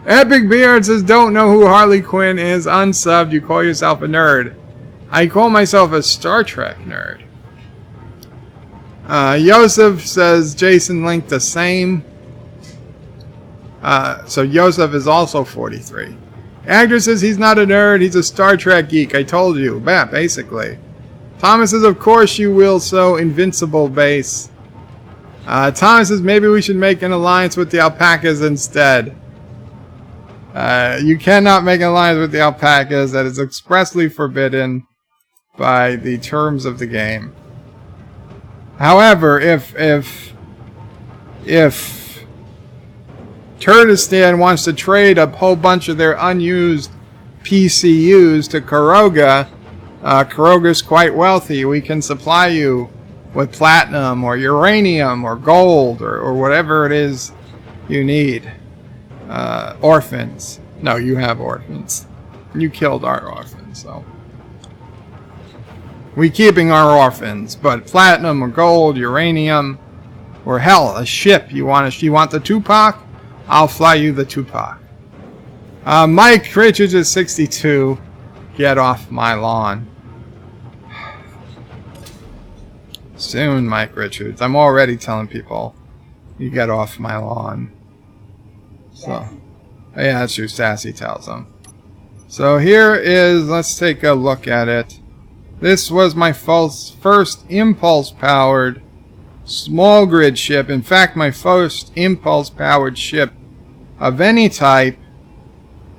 Epic Beard says, don't know who Harley Quinn is. Unsubbed, you call yourself a nerd. I call myself a Star Trek nerd. Joseph says, Jason Link the same. So Joseph is also 43. Actor says he's not a nerd, he's a Star Trek geek. I told you, basically. Thomas says, of course you will, so Invincible base. Thomas says, maybe we should make an alliance with the alpacas instead. You cannot make an alliance with the alpacas. That is expressly forbidden by the terms of the game. However, if Kurdistan wants to trade a whole bunch of their unused PCUs to Caroga, Caroga's quite wealthy. We can supply you with platinum or uranium or gold or whatever it is you need. Orphans. No, you have orphans. You killed our orphans, so. We keeping our orphans, but platinum or gold, uranium, or hell, a ship. You want the Tupac? I'll fly you the Tupac. Mike Richards is 62. Get off my lawn. Soon, Mike Richards. I'm already telling people, you get off my lawn. So, yeah, that's true. Sassy tells them. So here is, let's take a look at it. This was my first impulse-powered small grid ship. In fact, my first impulse-powered ship of any type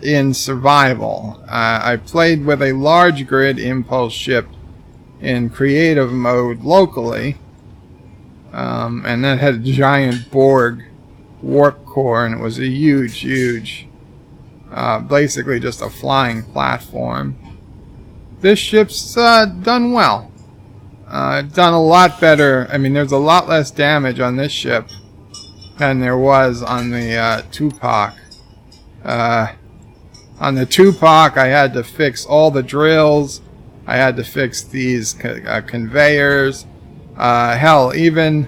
in survival. I played with a large grid impulse ship in creative mode locally. And that had a giant Borg warp core, and it was a huge, basically just a flying platform. This ship's done well. Done a lot better. I mean, there's a lot less damage on this ship than there was on the Tupac. On the Tupac, I had to fix all the drills. I had to fix these conveyors. Hell, even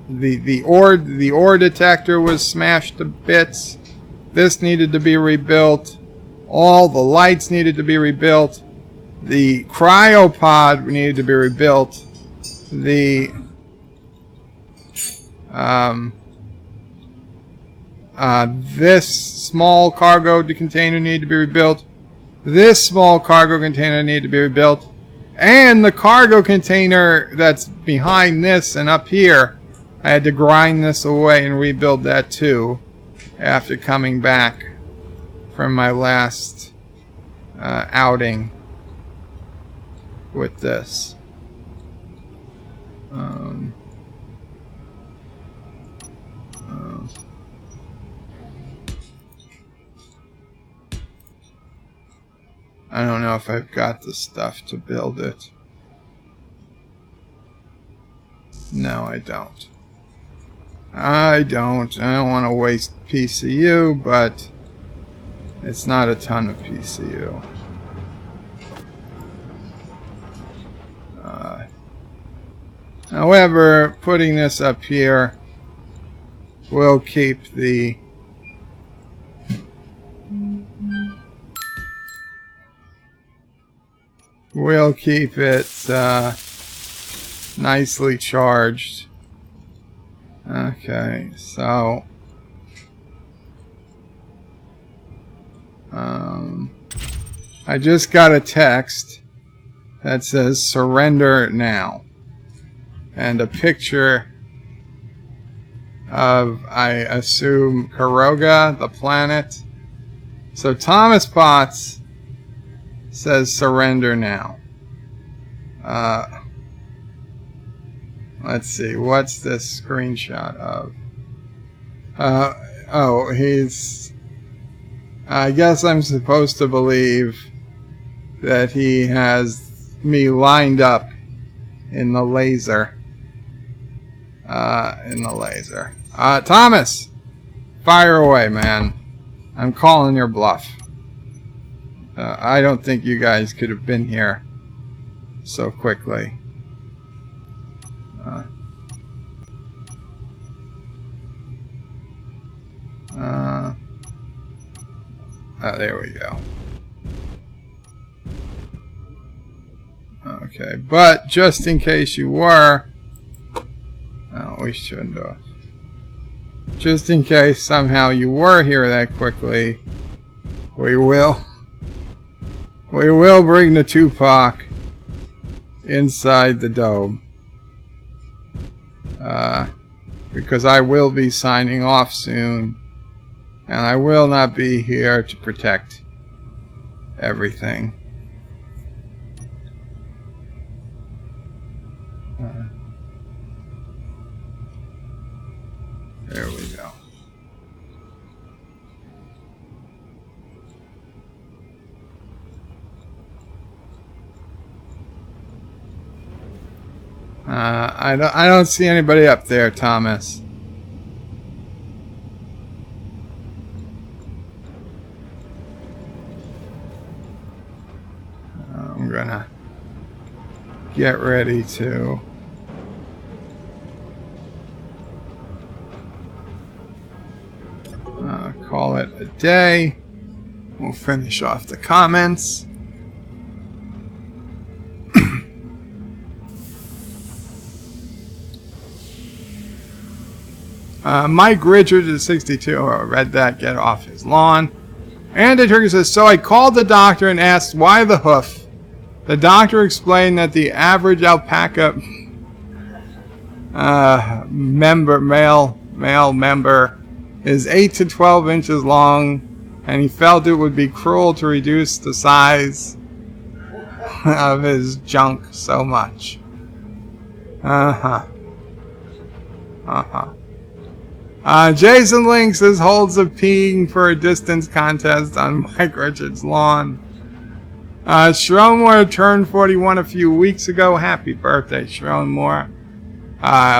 the ore detector was smashed to bits. This needed to be rebuilt. All the lights needed to be rebuilt. The cryopod needed to be rebuilt. The this small cargo container needed to be rebuilt. This small cargo container needed to be rebuilt. And the cargo container that's behind this and up here I had to grind this away and rebuild that too after coming back from my last outing with this. I don't know if I've got the stuff to build it. No, I don't. I don't want to waste PCU, but it's not a ton of PCU. However, putting this up here will keep the we'll keep it nicely charged. Okay, so I just got a text that says surrender now, and a picture of, I assume, Caroga, the planet. So Thomas Potts says surrender now. Let's see, what's this screenshot of? Oh, he's... I guess I'm supposed to believe that he has me lined up in the laser. Thomas! Fire away, man. I'm calling your bluff. I don't think you guys could have been here so quickly. There we go. Okay, but just in case you were... Oh, we shouldn't have. Just in case somehow you were here that quickly, we will bring the Tupac inside the dome. Because I will be signing off soon, and I will not be here to protect everything. There we go. I don't see anybody up there, Thomas. I'm gonna get ready to call it a day. We'll finish off the comments. Mike Richards is 62. Oh, I read that. Get off his lawn. Andy Trigger says, so I called the doctor and asked why the hoof. The doctor explained that the average alpaca male member is 8 to 12 inches long, and he felt it would be cruel to reduce the size of his junk so much. Jason Link says holds of peeing for a distance contest on Mike Richards' lawn. Schroemore turned 41 a few weeks ago. Happy birthday, Schroemore.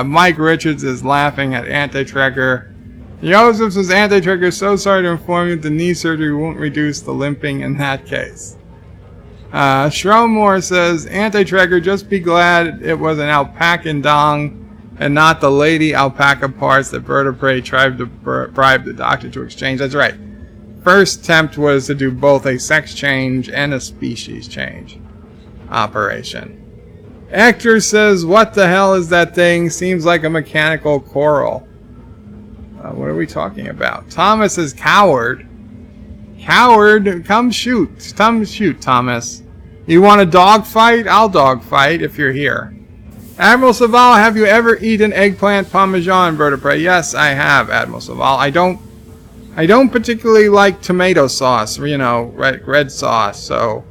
Mike Richards is laughing at Anti-Trigger. Joseph says Anti-Trigger, so sorry to inform you the knee surgery won't reduce the limping in that case. Schroemore says Anti-Trigger, just be glad it was an alpaca dong and not the lady alpaca parts that vertebrae tried to bribe the doctor to exchange. That's right. First attempt was to do both a sex change and a species change operation. Hector says, what the hell is that thing? Seems like a mechanical coral. What are we talking about? Thomas is coward. Coward, come shoot. Come shoot, Thomas. You want a dog fight? I'll dog fight if you're here. Admiral Saval, have you ever eaten eggplant parmesan vertebrae? Yes, I have, Admiral Saval. I don't particularly like tomato sauce, you know, red sauce, so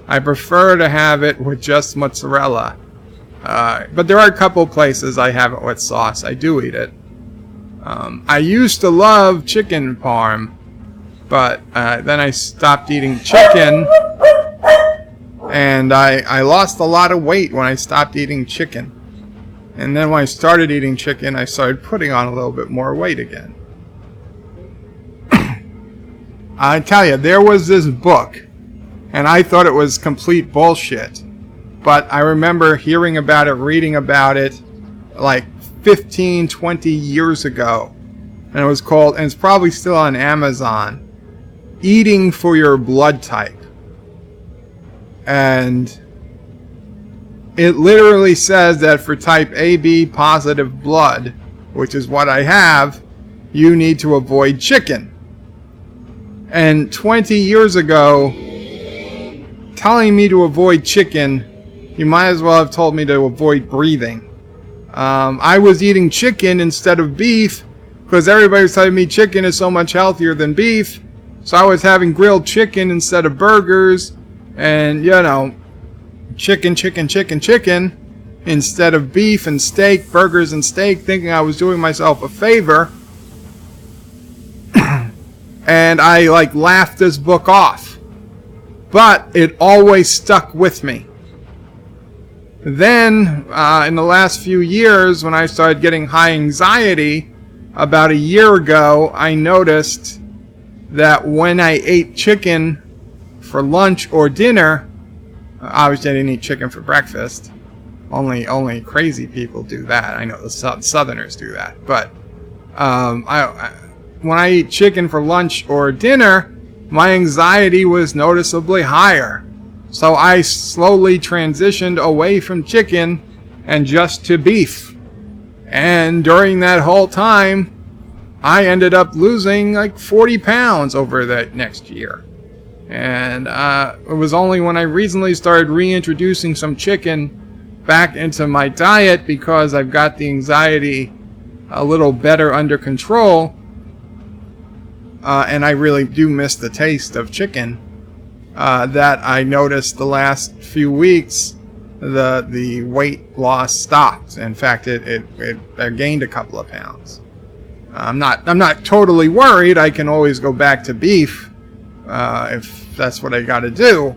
I prefer to have it with just mozzarella. But there are a couple places I have it with sauce. I do eat it. I used to love chicken parm, but then I stopped eating chicken, and I lost a lot of weight when I stopped eating chicken. And then when I started eating chicken, I started putting on a little bit more weight again. I tell you, there was this book, and I thought it was complete bullshit. But I remember hearing about it, reading about it, like 15, 20 years ago. And it was called, and it's probably still on Amazon, Eating for Your Blood Type. And it literally says that for type AB positive blood, which is what I have, you need to avoid chicken. And 20 years ago, telling me to avoid chicken, you might as well have told me to avoid breathing. I was eating chicken instead of beef because everybody was telling me chicken is so much healthier than beef. So I was having grilled chicken instead of burgers, and, you know, chicken instead of beef and steak, burgers and steak, thinking I was doing myself a favor. And I laughed this book off. But it always stuck with me. Then, in the last few years, when I started getting high anxiety, about a year ago, I noticed that when I ate chicken for lunch or dinner, obviously I didn't eat chicken for breakfast. Only crazy people do that. I know the Southerners do that. But when I eat chicken for lunch or dinner, my anxiety was noticeably higher. So I slowly transitioned away from chicken and just to beef. And during that whole time, I ended up losing like 40 pounds over that next year. And it was only when I recently started reintroducing some chicken back into my diet, because I've got the anxiety a little better under control, and I really do miss the taste of chicken, that I noticed the last few weeks the weight loss stopped. In fact, I gained a couple of pounds. I'm not totally worried. I can always go back to beef if that's what I got to do.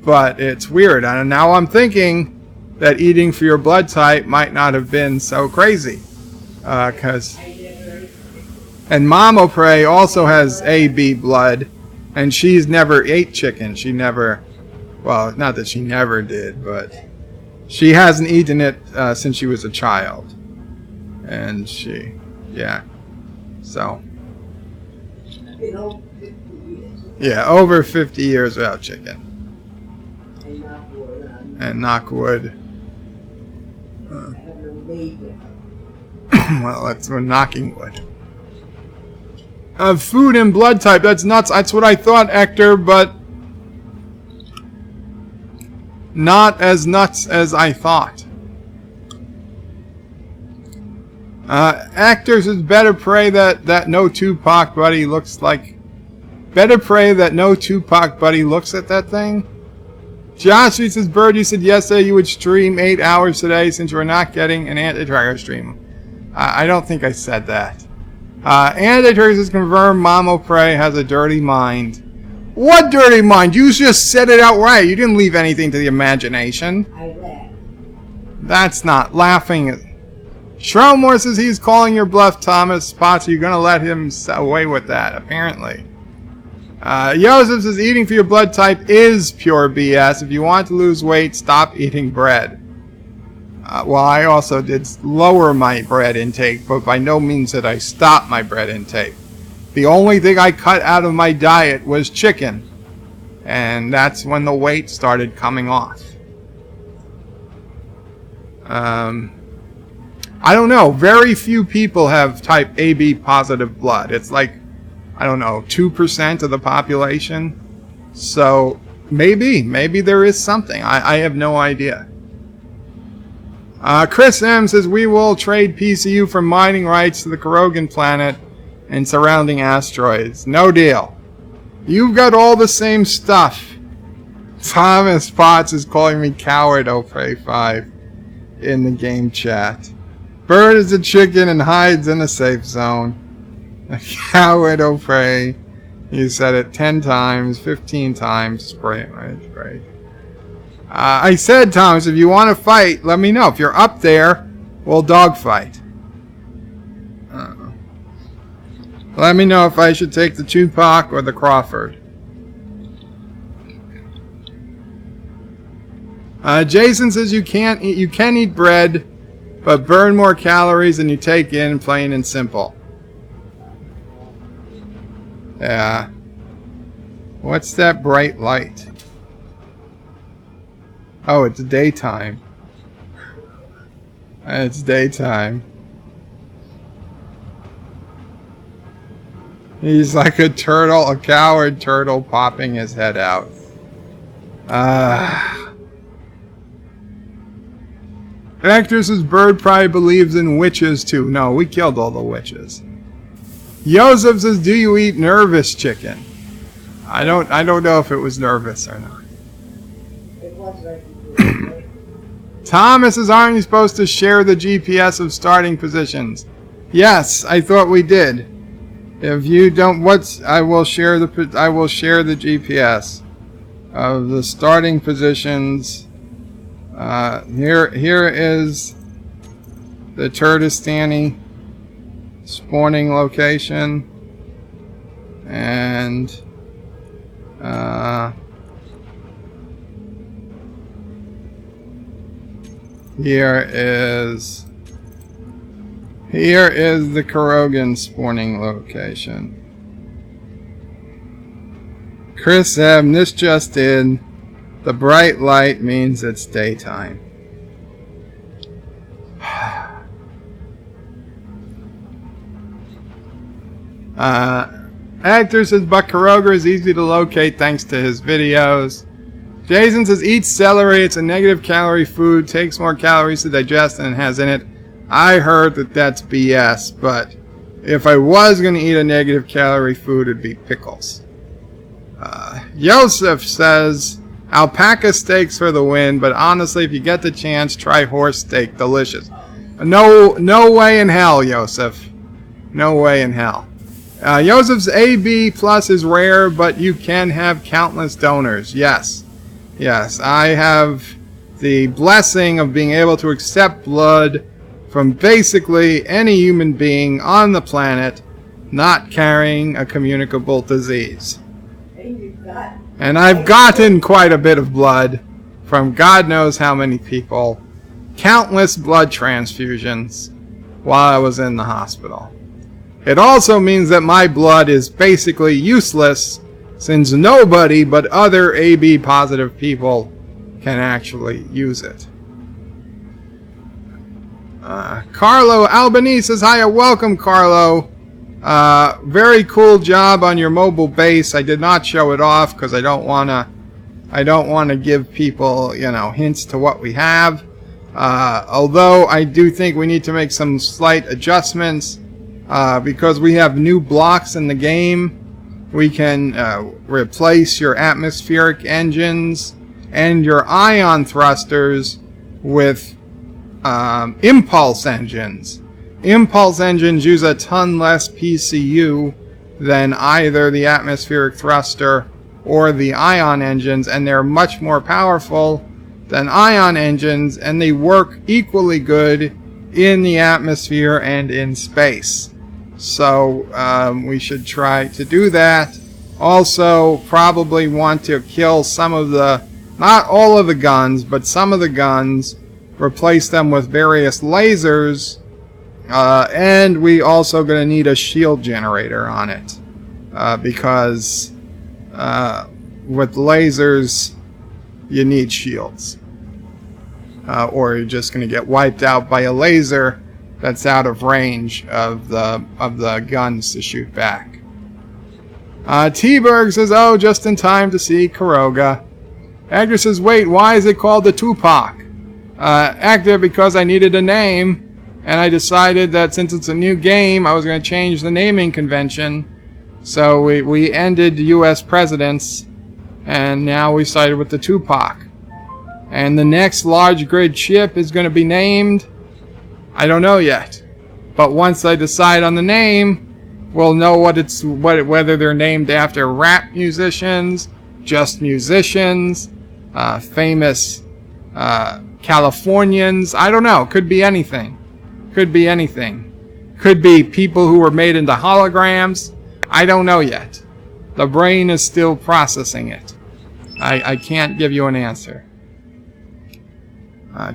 But it's weird, and now I'm thinking that eating for your blood type might not have been so crazy, and Mama Prey also has AB blood, and she's never ate chicken. She never, well, not that she never did, but she hasn't eaten it since she was a child. And so, yeah, over 50 years without chicken. And knock wood. Well, we're knocking wood. Food and blood type, that's nuts. That's what I thought, Hector, but not as nuts as I thought. Actors is better pray that no Tupac buddy looks like. Better pray that no Tupac buddy looks at that thing. Josh says, Bird, you said yesterday you would stream 8 hours today since you were not getting an anti-tracker stream. I don't think I said that. Anti-tracker says, confirmed Mama Prey has a dirty mind. What dirty mind? You just said it outright. You didn't leave anything to the imagination. I laughed. That's not laughing. Shrowmore says he's calling your bluff, Thomas. Potts, you're going to let him away with that, apparently. Joseph says eating for your blood type is pure BS. If you want to lose weight, stop eating bread. Well, I also did lower my bread intake, but by no means did I stop my bread intake. The only thing I cut out of my diet was chicken. And that's when the weight started coming off. I don't know. Very few people have type AB positive blood. It's like, I don't know, 2% of the population. So maybe there is something. I have no idea. Chris M says, we will trade PCU for mining rights to the Carogan planet and surrounding asteroids. No deal. You've got all the same stuff. Thomas Potts is calling me coward, Opray5 in the game chat. Bird is a chicken and hides in a safe zone. A coward, Opray. You said it 10 times, 15 times. Spray, right. I said, Thomas, if you want to fight, let me know. If you're up there, we'll dogfight. Let me know if I should take the Tupac or the Crawford. Jason says you can eat bread, but burn more calories than you take in, plain and simple. Yeah. What's that bright light? Oh, it's daytime. It's daytime. He's like a turtle, a coward turtle popping his head out. Actress's bird probably believes in witches too. No, we killed all the witches. Joseph says, do you eat nervous chicken? I don't know if it was nervous or not. It was right. Thomas says, aren't you supposed to share the GPS of starting positions? Yes, I thought we did. If you don't, I will share the GPS of the starting positions. Here is the Turdistani spawning location, and here is the Carogan spawning location. Chris M, this just in. The bright light means it's daytime. Actor says, but Caroga is easy to locate thanks to his videos. Jason says, eat celery. It's a negative calorie food. Takes more calories to digest than it has in it. I heard that that's BS, but if I was going to eat a negative calorie food, it'd be pickles. Yosef says, alpaca steaks for the win, but honestly, if you get the chance, try horse steak. Delicious. No way in hell, Yosef. No way in hell. Yosef's AB plus is rare, but you can have countless donors. Yes. Yes, I have the blessing of being able to accept blood from basically any human being on the planet not carrying a communicable disease. And I've gotten quite a bit of blood from God knows how many people. Countless blood transfusions while I was in the hospital. It also means that my blood is basically useless since nobody but other AB positive people can actually use it. Carlo Albanese says, hiya, welcome Carlo. Very cool job on your mobile base. I did not show it off because I don't want to give people, hints to what we have. Although I do think we need to make some slight adjustments because we have new blocks in the game. We can replace your atmospheric engines and your ion thrusters with impulse engines. Impulse engines use a ton less PCU than either the atmospheric thruster or the ion engines, and they're much more powerful than ion engines, and they work equally good in the atmosphere and in space. So we should try to do that. Also, probably want to kill some of the, not all of the guns, but some of the guns, replace them with various lasers, and we also going to need a shield generator on it, because with lasers you need shields, or you're just going to get wiped out by a laser that's out of range of the guns to shoot back. T-Berg says, oh, just in time to see Caroga. Agner says, wait, why is it called the Tupac? active because I needed a name, and I decided that since it's a new game, I was going to change the naming convention. So we ended U.S. presidents, and now we started with the Tupac. And the next large grid ship is going to be named, I don't know yet. But once I decide on the name, we'll know whether they're named after rap musicians, just musicians, famous Californians. I don't know. Could be anything. Could be anything. Could be people who were made into holograms. I don't know yet. The brain is still processing it. I can't give you an answer.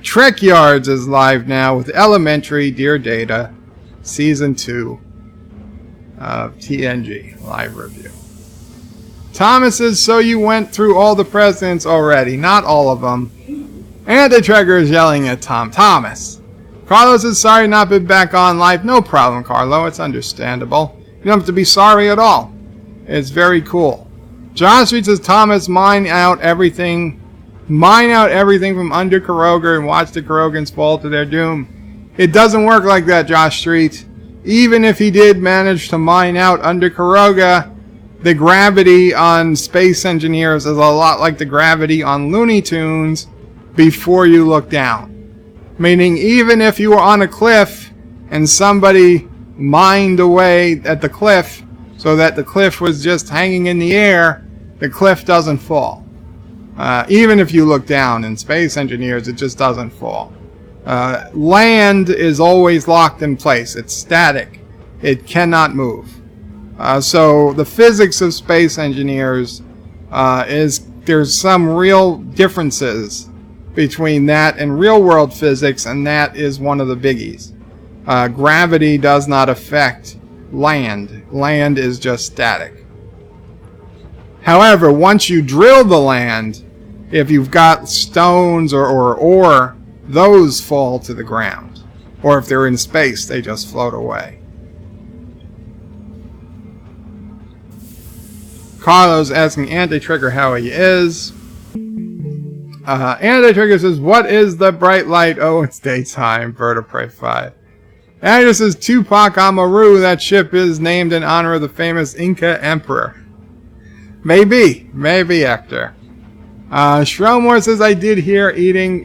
Trek Yards is live now with Elementary Dear Data Season 2 of TNG live review. Thomas says, so you went through all the presidents already. Not all of them. Anti-Trekker is yelling at Thomas. Carlos is sorry not been back on live. No problem, Carlo. It's understandable. You don't have to be sorry at all. It's very cool. John Street says, Thomas, mine out everything from under Carogan and watch the Carogans fall to their doom. It doesn't work like that, Josh Street. Even if he did manage to mine out under Caroga, the gravity on Space Engineers is a lot like the gravity on Looney Tunes before you look down. Meaning, even if you were on a cliff and somebody mined away at the cliff so that the cliff was just hanging in the air, the cliff doesn't fall. Even if you look down in Space Engineers, it just doesn't fall. Land is always locked in place. It's static. It cannot move. So the physics of Space Engineers there's some real differences between that and real-world physics, and that is one of the biggies. Gravity does not affect land. Land is just static. However, once you drill the land, if you've got stones or ore, those fall to the ground. Or if they're in space, they just float away. Carlos asking Anti-Trigger how he is. Anti-Trigger says, what is the bright light? Oh, it's daytime. Bird of Prey 5. Anti says, Tupac Amaru, that ship is named in honor of the famous Inca emperor. Maybe, Hector. Shrelmore says, I did hear eating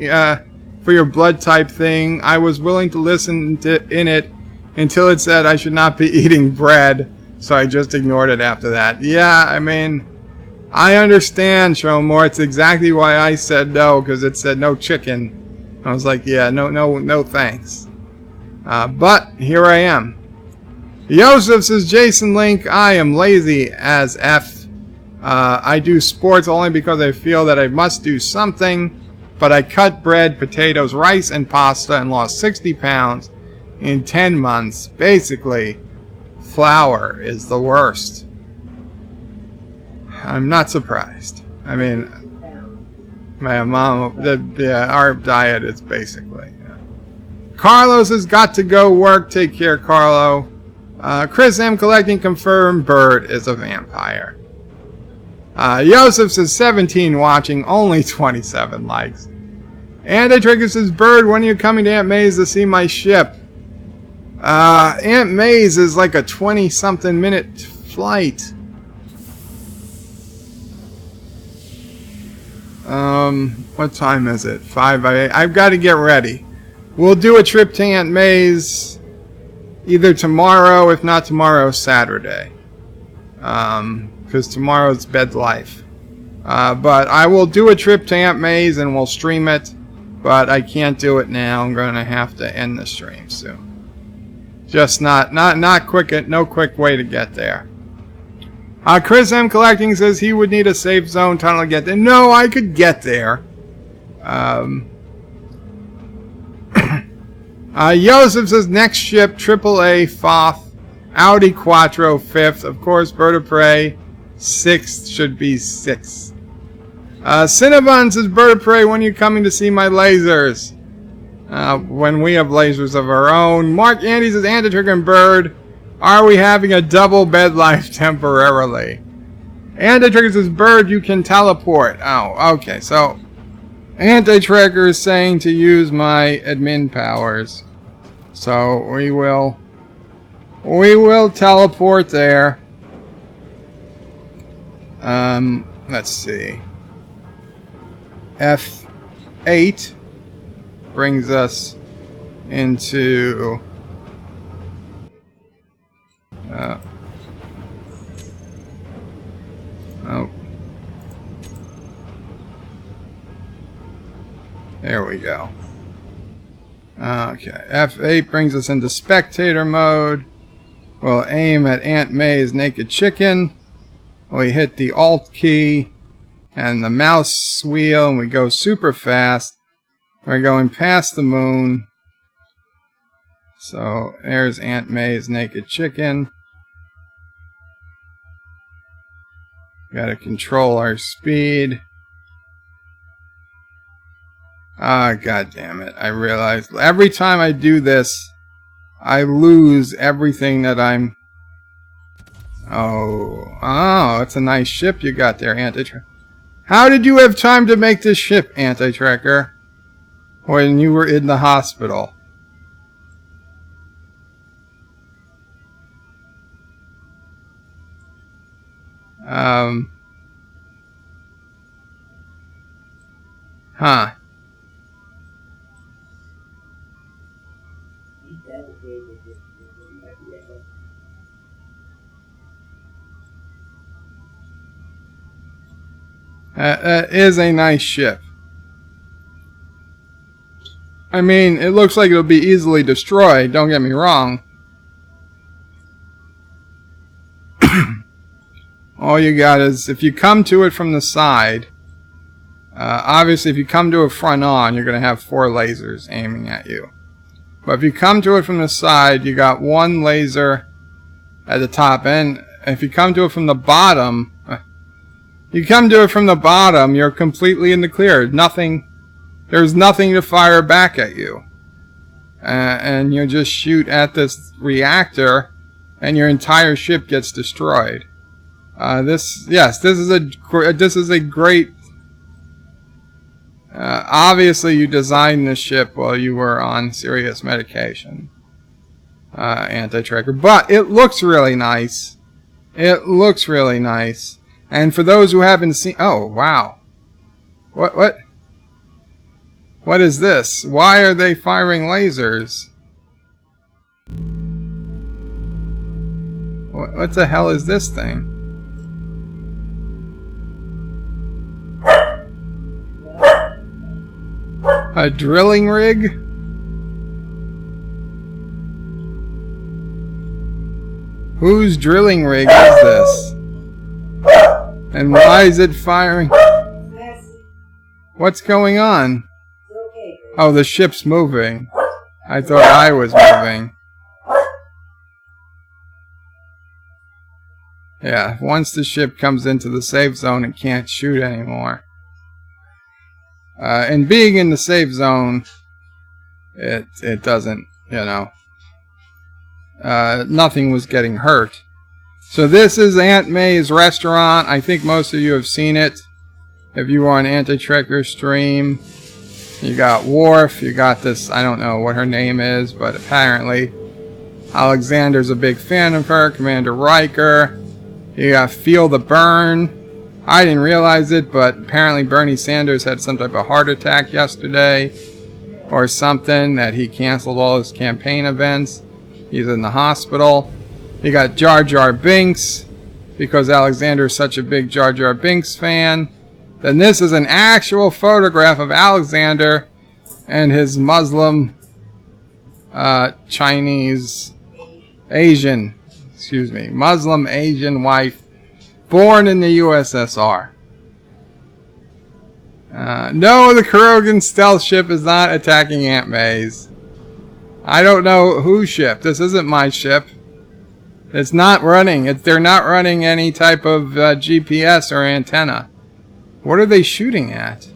for your blood type thing. I was willing to listen in it until it said I should not be eating bread, so I just ignored it after that. Yeah, I mean, I understand, Shrelmore. It's exactly why I said no, because it said no chicken. I was like, yeah, no thanks. But here I am. Joseph says, Jason Link, I am lazy as F. I do sports only because I feel that I must do something, but I cut bread, potatoes, rice, and pasta and lost 60 pounds in 10 months. Basically, flour is the worst. I'm not surprised. I mean, my mom, our diet is basically. Carlos has got to go work. Take care, Carlo. Chris M. Collecting confirmed Bird is a vampire. Joseph says 17 watching, only 27 likes. Anti-Trigger says, Bird, when are you coming to Aunt May's to see my ship? Aunt May's is like a 20-something minute flight. What time is it? 5 by 8. I've got to get ready. We'll do a trip to Aunt May's either tomorrow, if not tomorrow, Saturday. Because tomorrow's bed life. But I will do a trip to Aunt May's and we'll stream it. But I can't do it now. I'm going to have to end the stream soon. Just not quick. No quick way to get there. Chris M. Collecting says he would need a safe zone tunnel to get there. No, I could get there. Joseph says next ship, AAA 4th, Audi Quattro 5th. Of course, Bird of Prey 6th should be 6th. Cinnabon says, Bird of Prey, when are you coming to see my lasers? When we have lasers of our own. Mark Andy says, Anti-Trigger and Bird, are we having a double bed life temporarily? Anti-Trigger says, Bird, you can teleport. Oh, okay, so Anti-tracker is saying to use my admin powers. So we will teleport there. Let's see. F8 brings us into oh, there we go. Okay, F8 brings us into spectator mode. We'll aim at Aunt May's naked chicken. We hit the Alt key and the mouse wheel, and we go super fast. We're going past the moon. So there's Aunt May's naked chicken. Gotta control our speed. Ah, god damn it. I realize every time I do this, I lose everything that I'm... Oh, it's a nice ship you got there, Anti-Tracker. How did you have time to make this ship, Anti-Tracker, when you were in the hospital? Huh. That is a nice ship. I mean, it looks like it'll be easily destroyed, don't get me wrong. All you got is, if you come to it from the side, obviously if you come to it front on, you're going to have 4 lasers aiming at you. But if you come to it from the side, you got 1 laser at the top end. If you come to it from the bottom, you're completely in the clear. There's nothing to fire back at you. And you just shoot at this reactor, and your entire ship gets destroyed. This is a great. Obviously, you designed this ship while you were on serious medication, Anti-Tracker. But it looks really nice. It looks really nice. And for those who haven't seen, oh wow, what is this? Why are they firing lasers? What the hell is this thing? A drilling rig? Whose drilling rig is this? And why is it firing? What's going on? Oh, the ship's moving. I thought I was moving. Yeah, once the ship comes into the safe zone, it can't shoot anymore. And being in the safe zone, it doesn't, you know, nothing was getting hurt. So this is Aunt May's restaurant. I think most of you have seen it. If you were on Anti-Tracker stream, you got Worf, you got this, I don't know what her name is, but apparently Alexander's a big fan of her, Commander Riker. You got Feel the Burn. I didn't realize it, but apparently Bernie Sanders had some type of heart attack yesterday or something, that he canceled all his campaign events. He's in the hospital. You got Jar Jar Binks, because Alexander is such a big Jar Jar Binks fan. Then this is an actual photograph of Alexander and his Muslim, Chinese, Asian, Muslim Asian wife, born in the USSR. No, the Carogan stealth ship is not attacking Aunt May's. I don't know whose ship. This isn't my ship. It's not running. They're not running any type of GPS or antenna. What are they shooting at?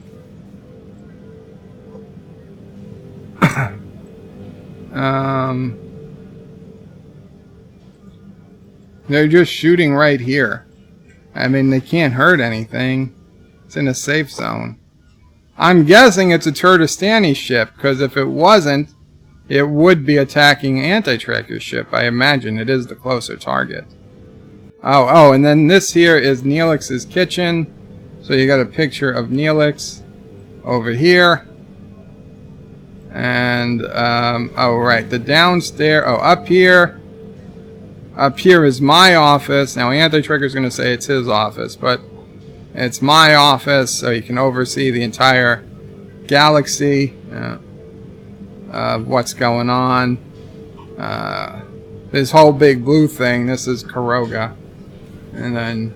They're just shooting right here. I mean, they can't hurt anything. It's in a safe zone. I'm guessing it's a Turtistani ship, because if it wasn't, it would be attacking Anti-Tracker's ship. I imagine it is the closer target. Oh, and then this here is Neelix's kitchen. So you got a picture of Neelix over here. And, oh, right, the downstairs, oh, up here. Up here is my office. Now, Anti-Tracker's going to say it's his office, but it's my office, so you can oversee the entire galaxy of what's going on. This whole big blue thing, this is Caroga. And then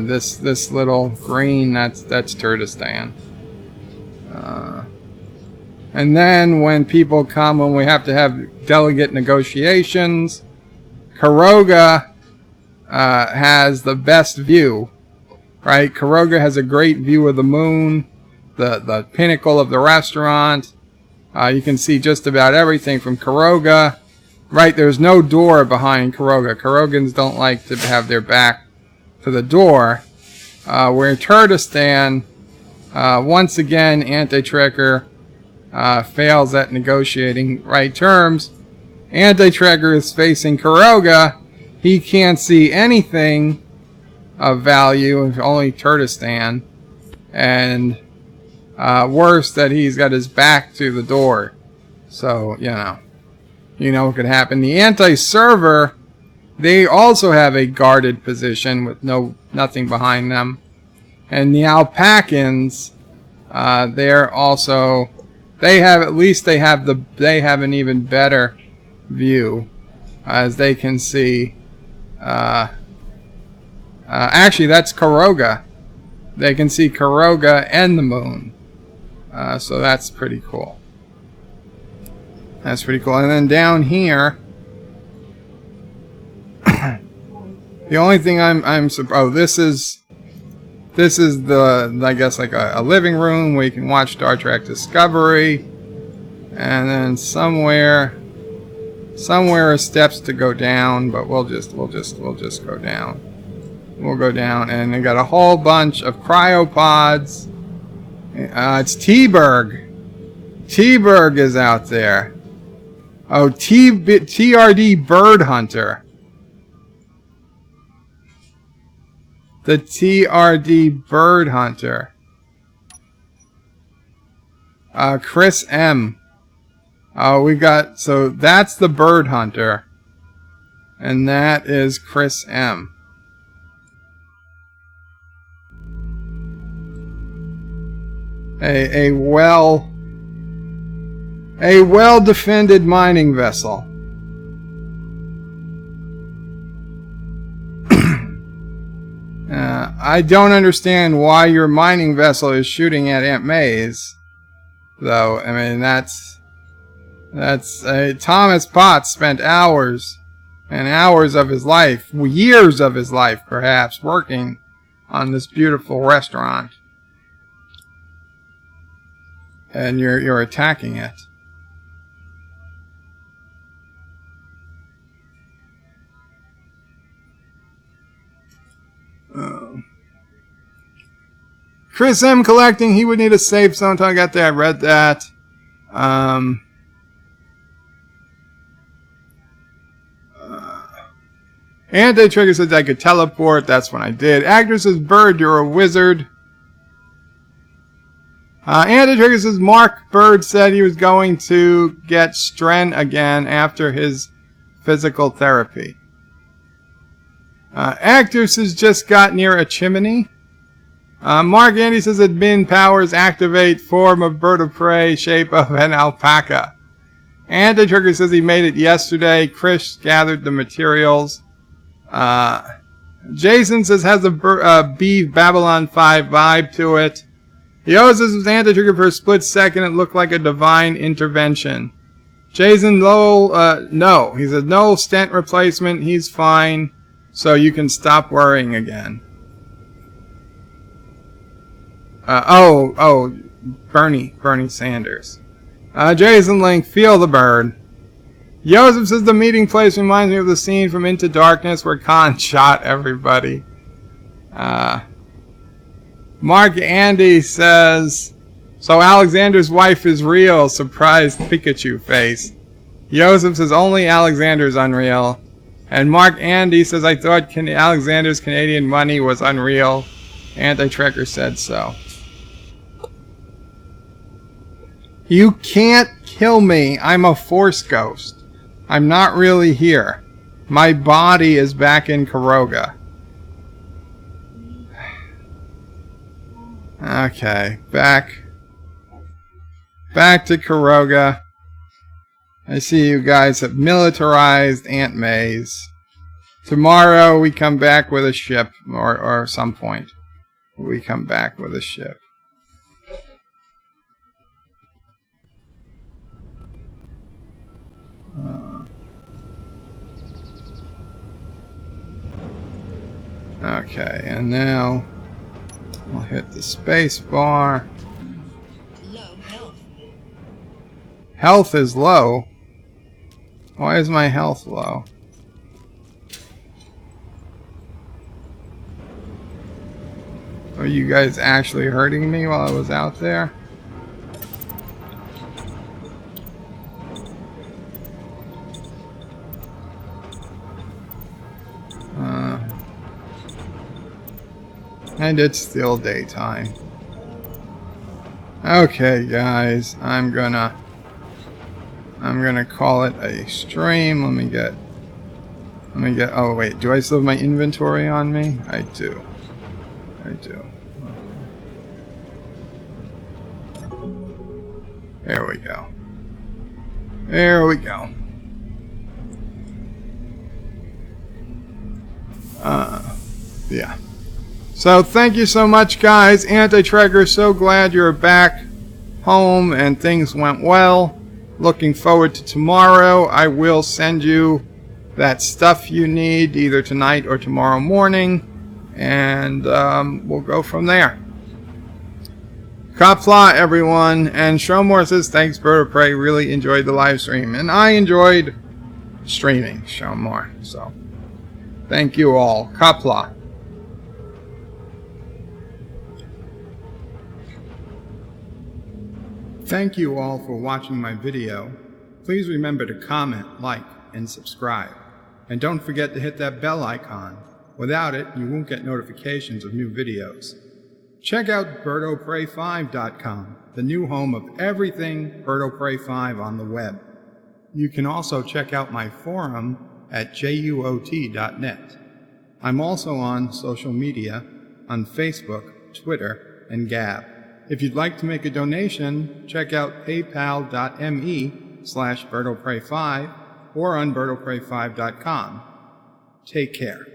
this little green, that's Turtistan. And then when people come, when we have to have delegate negotiations, Caroga has the best view, right? Caroga has a great view of the moon, the pinnacle of the restaurant. You can see just about everything from Caroga. Right, there's no door behind Caroga. Carogans don't like to have their back to the door. Where Turtistan, once again, Anti-Tracker fails at negotiating right terms. Anti-Tracker is facing Caroga. He can't see anything of value, only Turtistan. And worse, that he's got his back to the door. So, you know what could happen. The anti-server, they also have a guarded position with nothing behind them. And the Alpacans, they're also, they have an even better view, as they can see. Actually, that's Caroga. They can see Caroga and the moon. So that's pretty cool. That's pretty cool. And then down here, the only thing I'm surprised. Oh, this is the, I guess, like a living room where you can watch Star Trek Discovery. And then somewhere are steps to go down, but we'll just go down. We'll go down, and they got a whole bunch of cryopods. It's T-Berg. T-Berg is out there. Oh, TRD Bird Hunter. The TRD Bird Hunter. Chris M. Oh, we got, so that's the Bird Hunter. And that is Chris M. A well-defended mining vessel. I don't understand why your mining vessel is shooting at Aunt May's, though. I mean, that's Thomas Potts spent hours and hours of his life, years of his life perhaps, working on this beautiful restaurant. And you're attacking it. Chris M collecting, he would need a safe zone until I got there. I read that. Anti-Trigger says I could teleport. That's when I did. Actor says, Bird, you're a wizard. Anti-Trigger says Mark Bird said he was going to get Stren again after his physical therapy. Actor says just got near a chimney. Mark Andy says admin powers activate form of bird of prey, shape of an alpaca. Anti-Trigger says he made it yesterday. Chris gathered the materials. Jason says has a Beef Babylon 5 vibe to it. He always says it was Anti-Trigger for a split second. It looked like a divine intervention. Jason Lowell, no. He said no stent replacement. He's fine. So you can stop worrying again. Bernie Sanders. Jason Link, feel the bird. Joseph says the meeting place reminds me of the scene from Into Darkness where Khan shot everybody. Mark Andy says So Alexander's wife is real. Surprised Pikachu face. Joseph says only Alexander's unreal. And Mark Andy says I thought Alexander's Canadian money was unreal. Anti-Trekker said so. You can't kill me. I'm a force ghost. I'm not really here. My body is back in Caroga. Okay, back to Caroga. I see you guys have militarized Aunt May's. Tomorrow we come back with a ship, or some point we come back with a ship. Okay, and now we'll hit the space bar. Low health. Health is low. Why is my health low? Are you guys actually hurting me while I was out there? And it's still daytime. Okay, guys, I'm gonna call it a stream. Let me get. Oh wait, do I still have my inventory on me? I do. There we go. Yeah. So thank you so much, guys. Anti-Trekker, so glad you're back home and things went well. Looking forward to tomorrow. I will send you that stuff you need either tonight or tomorrow morning, and we'll go from there. Qapla, everyone, and Showmore says thanks, Bird of Prey. Really enjoyed the live stream, and I enjoyed streaming Showmore. So thank you all. Qapla. Thank you all for watching my video. Please remember to comment, like, and subscribe. And don't forget to hit that bell icon. Without it, you won't get notifications of new videos. Check out BirdOPrey5.com, the new home of everything Bird of Prey 5 on the web. You can also check out my forum at juot.net. I'm also on social media on Facebook, Twitter, and Gab. If you'd like to make a donation, check out paypal.me/BirdOPrey5 or on BirdOPrey5.com. Take care.